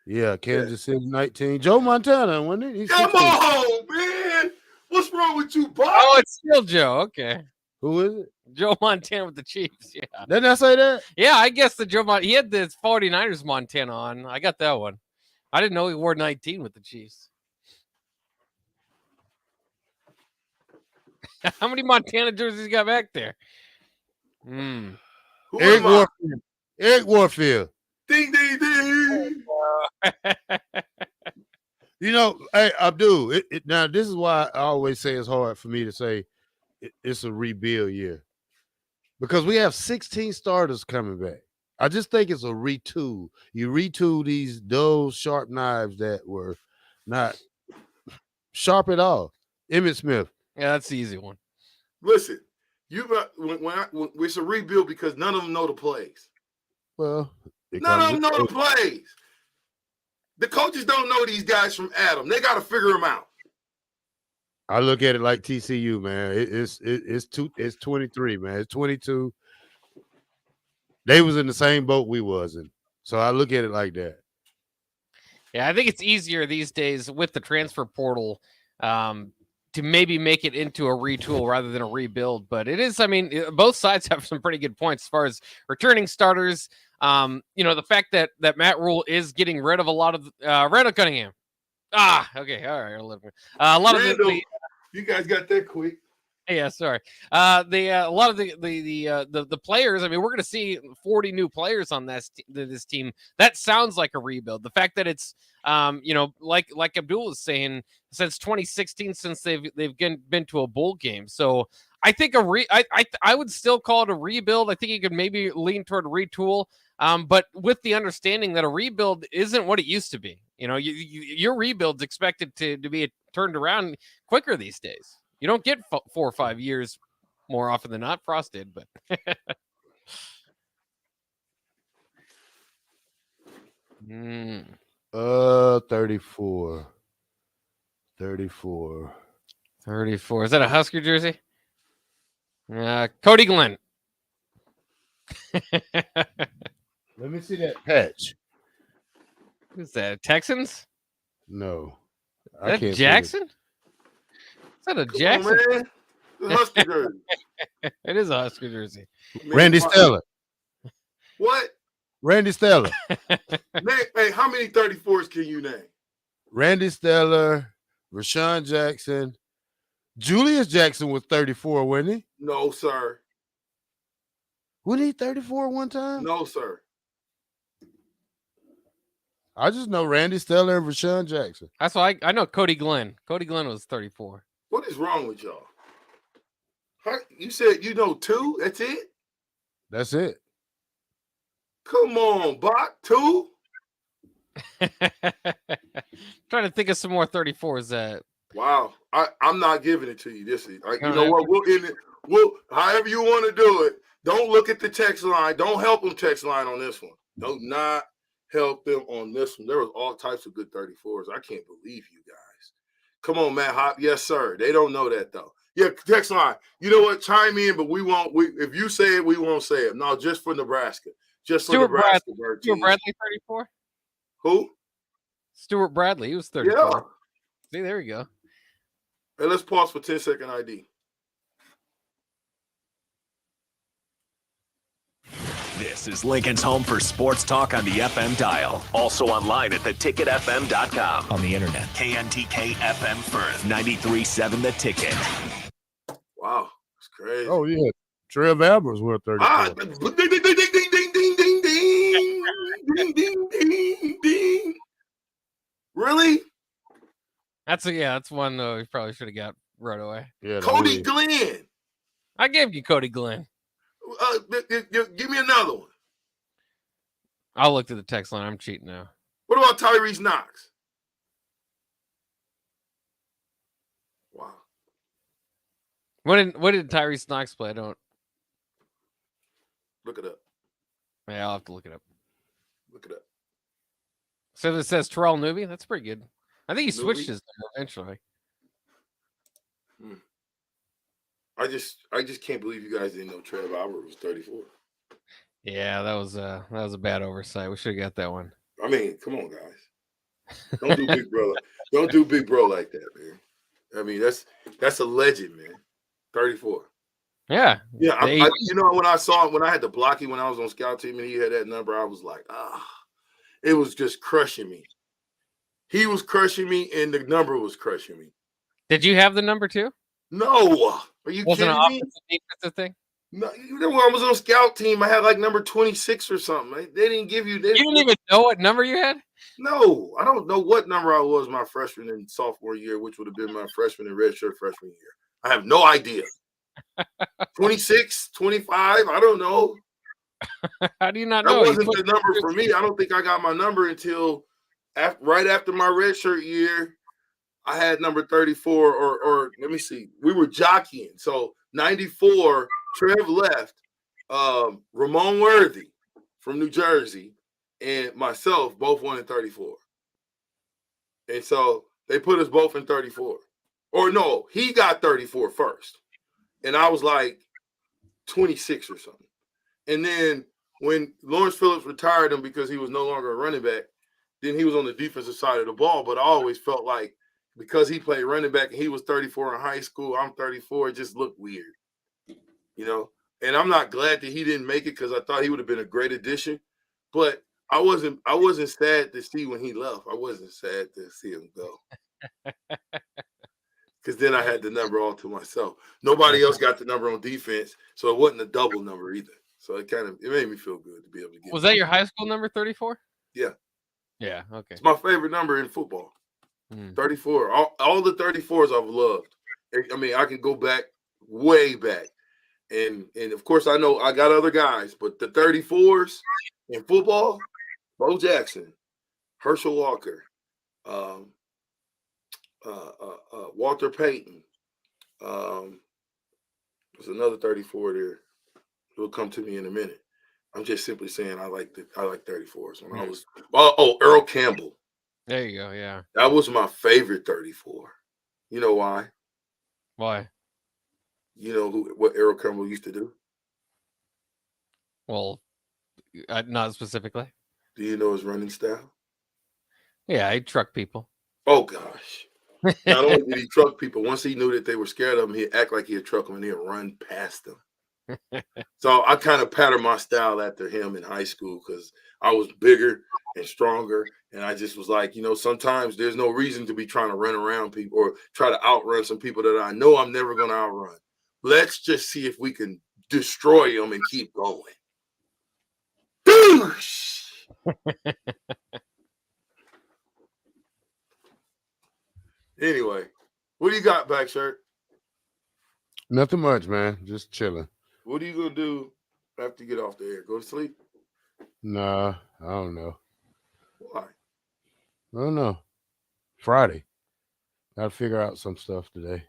Yeah, Kansas City 19. Joe Montana, wasn't it? He's Come 16. on, man. What's wrong with you, Bob? Oh, it's still Joe. Okay. Who is it? Joe Montana with the Chiefs. Yeah. Didn't I say that? Yeah, I guess the Joe Montana. He had the 49ers Montana on. I got that one. I didn't know he wore 19 with the Chiefs. How many Montana jerseys you got back there? Eric Warfield. Eric Warfield. Ding, ding, ding. You know, hey, Abdul, now this is why I always say it's hard for me to say it's a rebuild year. Because we have 16 starters coming back. I just think it's a retool. You retool these dull, sharp knives that were not sharp at all. Emmitt Smith. Yeah, that's the easy one. Listen, you got when it's a rebuild because none of them know the plays. Well, none of them know the plays. The coaches don't know these guys from Adam. They got to figure them out. I look at it like TCU, man. It's 23, man. It's 22. They was in the same boat we was in. So I look at it like that. Yeah, I think it's easier these days with the transfer portal to maybe make it into a retool rather than a rebuild. But it is, I mean, both sides have some pretty good points as far as returning starters. The fact that Matt Rule is getting rid of a lot of Randall Cunningham. Okay, all right, a little bit. A lot Randall, of you guys got that quick. Yeah, sorry. A lot of the players. I mean, we're going to see 40 new players on this team. That sounds like a rebuild. The fact that it's, like Abdul was saying, since 2016, since they've been to a bowl game. So I think I would still call it a rebuild. I think you could maybe lean toward retool, but with the understanding that a rebuild isn't what it used to be. Your rebuild's expected to be turned around quicker these days. You don't get 4 or 5 years more often than not. Frost did, but 34. 34. Is that a Husker jersey? Cody Glenn. Let me see that patch. Who's that? Texans? No. Is that Jackson? Is that a Jackson? On, man. The Husker jersey. It is a Husker jersey. Randy Stellar. What? Randy Stellar. Hey, how many 34s can you name? Randy Stellar, Rashawn Jackson. Julius Jackson was 34, wasn't he? No, sir. Wasn't he 34 one time? No, sir. I just know Randy Stellar and Rashawn Jackson. That's why I know Cody Glenn. Cody Glenn was 34. What is wrong with y'all? You said you know 2? That's it? That's it. Come on, Bach. 2? Trying to think of some more 34s that. Wow. I'm not giving it to you. This is you know what? We'll end it. However you want to do it. Don't look at the text line. Don't help them text line on this one. Do not help them on this one. There was all types of good 34s. I can't believe you guys. Come on, Matt Hop. Yes, sir. They don't know that though. Yeah, text line. You know what? Chime in, but we won't. If you say it, we won't say it. No, just for Nebraska. Just for Nebraska. Stuart Bradley, 34. Who? Stuart Bradley. He was 34. Yeah. See, there you go. Hey, let's pause for 10-second ID. This is Lincoln's home for sports talk on the FM dial. Also online at theticketfm.com. On the internet, KNTK FM Firth, 93.7 The Ticket. Wow, that's crazy. Oh, yeah. Trev Albers were 34. Ding, ding, ding, ding, ding, ding, ding, ding, ding, ding, ding, ding. Really? That's one we probably should have got right away. Yeah, Cody Glenn. I gave you Cody Glenn. Give me another one. I'll look to the text line. I'm cheating now. What about Tyrese Knox? Wow. What did Tyrese Knox play? I don't look it up. Yeah, I'll have to look it up. Look it up. So it says Terrell Newby. That's pretty good. I think he switched his name eventually. I just can't believe you guys didn't know Trev Albert was 34. Yeah, that was a bad oversight. We should have got that one. I mean, come on, guys. Don't do big bro. Don't do big bro like that, man. I mean, that's a legend, man. 34. Yeah. Yeah. When I saw him, when I had to block him when I was on scout team and he had that number, I was like, it was just crushing me. He was crushing me and the number was crushing me. Did you have the number too? No. Are you Wasn't kidding an me? offensive defensive thing? No, when I was on scout team, I had like number 26 or something. They didn't give you. You didn't even know what number you had? No, I don't know what number I was my freshman and sophomore year, which would have been my freshman and redshirt freshman year. I have no idea. 26, 25, I don't know. How do you not know? That wasn't the number for me. I don't think I got my number until right after my redshirt year. I had number 34, or let me see. We were jockeying. So 94, Trev left. Ramon Worthy from New Jersey and myself both wanted 34. And so they put us both in 34. Or no, he got 34 first. And I was like 26 or something. And then when Lawrence Phillips retired him because he was no longer a running back, then he was on the defensive side of the ball. But I always felt like because he played running back and he was 34 in high school, I'm 34, it just looked weird, you know? And I'm not glad that he didn't make it because I thought he would have been a great addition. But I wasn't sad to see when he left. I wasn't sad to see him go. Because then I had the number all to myself. Nobody else got the number on defense, so it wasn't a double number either. So it made me feel good to be able to get. Was that your high school number, 34? Yeah. Yeah. Okay. It's my favorite number in football. 34. All the 34s I've loved. I mean, I can go back way back, and of course I know I got other guys, but the 34s in football: Bo Jackson, Herschel Walker, Walter Payton. There's another 34 there. It'll come to me in a minute. I'm just simply saying I like 34s. When I was Earl Campbell. There you go. Yeah. That was my favorite 34. You know why? Why? You know what Earl Campbell used to do? Well, not specifically. Do you know his running style? Yeah, I truck people. Oh gosh. Not only did he truck people, once he knew that they were scared of him, he'd act like he'd truck them and he'd run past them. So I kind of patterned my style after him in high school because I was bigger and stronger. And I just was like, you know, sometimes there's no reason to be trying to run around people or try to outrun some people that I know I'm never going to outrun. Let's just see if we can destroy them and keep going. Anyway, what do you got, back shirt? Nothing much, man. Just chilling. What are you gonna do after you get off the air? Go to sleep? Nah, I don't know. Why? I don't know. Friday. Gotta figure out some stuff today.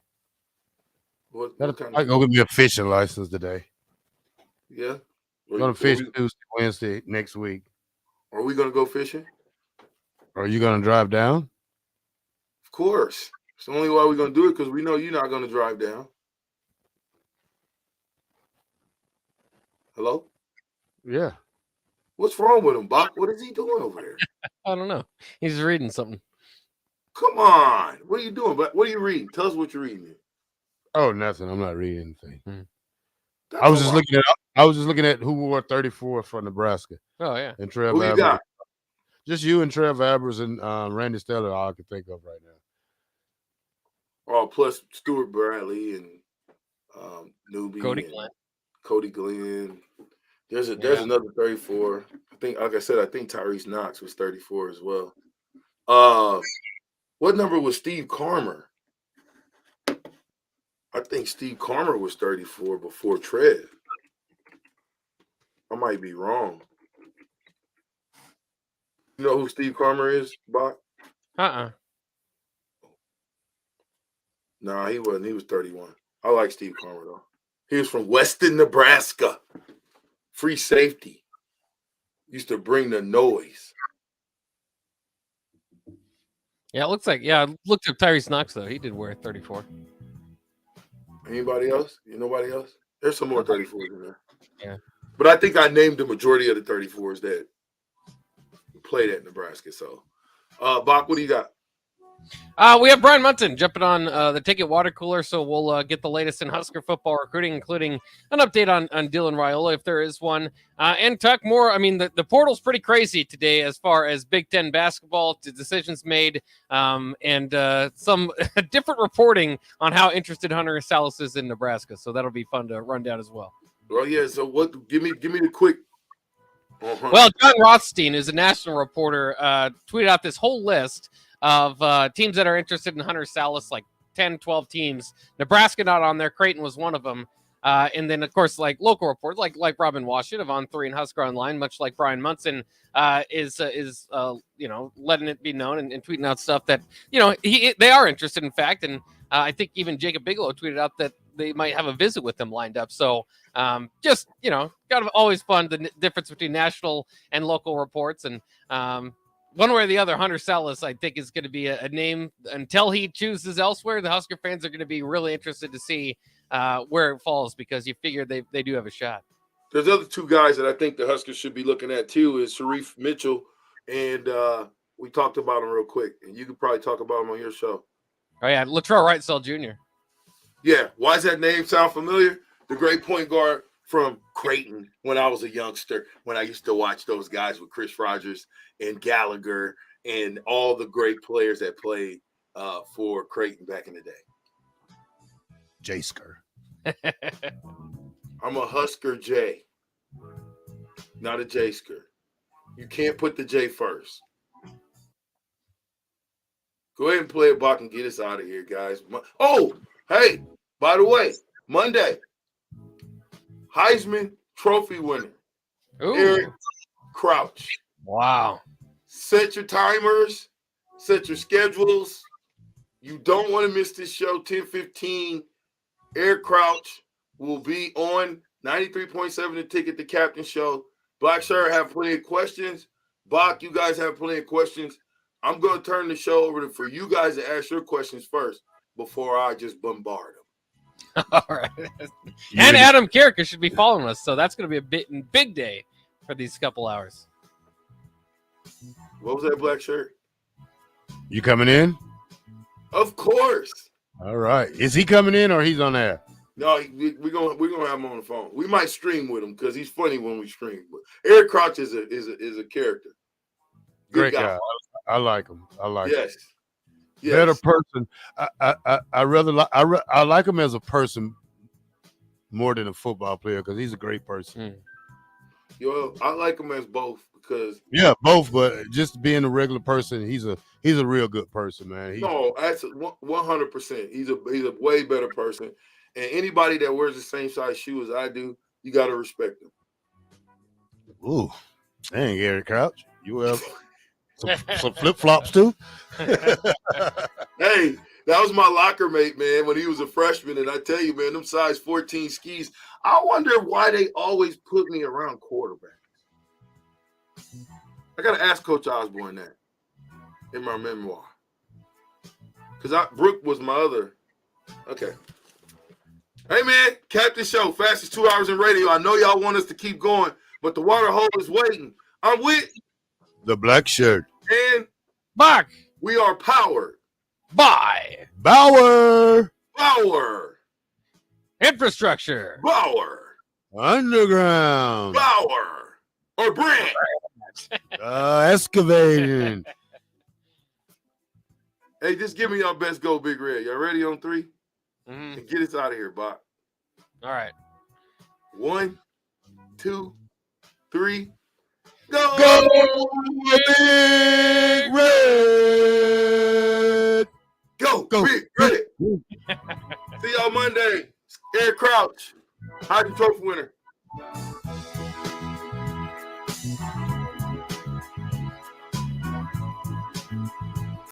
What kind I go get me a fishing license today. Yeah. Gonna fish Tuesday, Wednesday next week. Are we gonna go fishing? Are you gonna drive down? Of course. It's the only way we're gonna do it because we know you're not gonna drive down. Hello? Yeah. What's wrong with him, Bach? What is he doing over there? I don't know. He's reading something. Come on. What are you doing? What are you reading? Tell us what you're reading. Oh, nothing. I'm not reading anything. That's I was all just right. looking at who wore 34 for Nebraska. Oh yeah. And Trev Who you Albers. got? Just you and Trev Albers and Randy Steller, all I can think of right now. Oh, plus Stuart Bradley and Newbie. Cody and Glenn. Cody Glenn. There's another 34. I think, like I said, I think Tyrese Knox was 34 as well. What number was Steve Carmer? I think Steve Carmer was 34 before Trev. I might be wrong. You know who Steve Carmer is, Bach? Nah, he wasn't. He was 31. I like Steve Carmer, though. He was from Weston, Nebraska. Free safety. Used to bring the noise. Yeah, it looks like. Yeah, I looked up Tyrese Knox though. He did wear 34. Anybody else? Nobody else? There's some more 34s in there. Yeah. But I think I named the majority of the 34s that played at Nebraska. So, Bach, what do you got? We have Brian Munson jumping on the Ticket Water Cooler, so we'll get the latest in Husker football recruiting, including an update on Dylan Raiola, if there is one, and talk more. I mean, the portal's pretty crazy today as far as Big Ten basketball, the decisions made, and some different reporting on how interested Hunter Salas is in Nebraska. So that'll be fun to run down as well. Well, yeah. So what? Give me the quick. Well, John Rothstein, who's a national reporter, tweeted out this whole list of teams that are interested in Hunter Salas, like 10, 12 teams. Nebraska not on there. Creighton was one of them. And then, of course, like local reports, like Robin Washut of On3 and Husker Online, much like Brian Munson, is letting it be known and tweeting out stuff that, they are interested, in fact. And I think even Jacob Bigelow tweeted out that they might have a visit with them lined up. So just, kind of always fun, the difference between national and local reports. And, one way or the other, Hunter Salas, I think, is going to be a name until he chooses elsewhere. The Husker fans are going to be really interested to see where it falls because you figure they do have a shot. There's other two guys that I think the Huskers should be looking at too is Sharif Mitchell, and we talked about him real quick, and you could probably talk about him on your show. Oh, yeah, Latrell Wrightsell Jr. Yeah, why does that name sound familiar? The great point guard from Creighton when I was a youngster, when I used to watch those guys with Chris Rogers and Gallagher and all the great players that played for Creighton back in the day. J-Sker. I'm a Husker J, not a J-Sker. You can't put the J first. Go ahead and play it, Bach, and get us out of here, guys. Oh, hey, by the way, Monday, Heisman Trophy winner, Eric Crouch. Wow. Set your timers, set your schedules. You don't want to miss this show, 10:15. Eric Crouch will be on 93.7 The Ticket, the Captain Show. Black Shirt have plenty of questions. Bach, you guys have plenty of questions. I'm going to turn the show over for you guys to ask your questions first before I just bombard them. All right. And Adam Carricker should be following us, so that's going to be a big day for these couple hours. What was that, Black Shirt? You coming in? Of course. All right. Is he coming in or he's on air? No, we're gonna have him on the phone. We might stream with him because he's funny when we stream. But Eric Crouch is a character. Great guy. I like him. I like him. Yes. Better person. I like him as a person more than a football player because he's a great person. Yo, I like him as both because both, but just being a regular person, he's a real good person, man. No, that's 100%. He's a way better person. And anybody that wears the same size shoe as I do, you got to respect him. Ooh, dang, Eric Crouch. You have some flip-flops too? Hey, that was my locker mate, man, when he was a freshman. And I tell you, man, them size 14 skis, I wonder why they always put me around quarterbacks. I got to ask Coach Osborne that in my memoir. Because Brooke was my other. Okay. Hey, man, Captain Show, fastest 2 hours in radio. I know y'all want us to keep going, but the water hole is waiting. I'm with the Black Shirt. And Bach. We are powered by Bauer. Infrastructure. Bauer. Underground. Bauer. Or Brand. Excavating. Hey, just give me your best go, Big Red. Y'all ready on 3? And get us out of here, Bach. All right. 1, 2, 3. Go! Go Big Red! Go Big Red! See y'all Monday. Eric Crouch, Heisman Trophy winner.